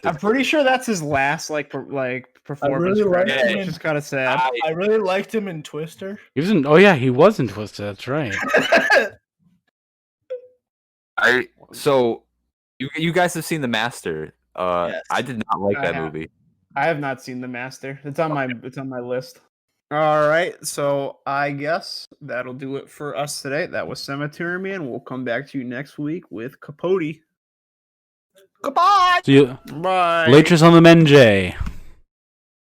I'm pretty sure that's his last performance. Which is kind of sad. I really liked him in Twister. He was in. Oh yeah, he was in Twister. That's right. So you guys have seen The Master. Yes. I did not like that movie. I have not seen The Master. It's on my list. All right, so I guess that'll do it for us today. That was Cemetery Man. We'll come back to you next week with Capote. Goodbye. See you. Bye. Laters on the Menjay.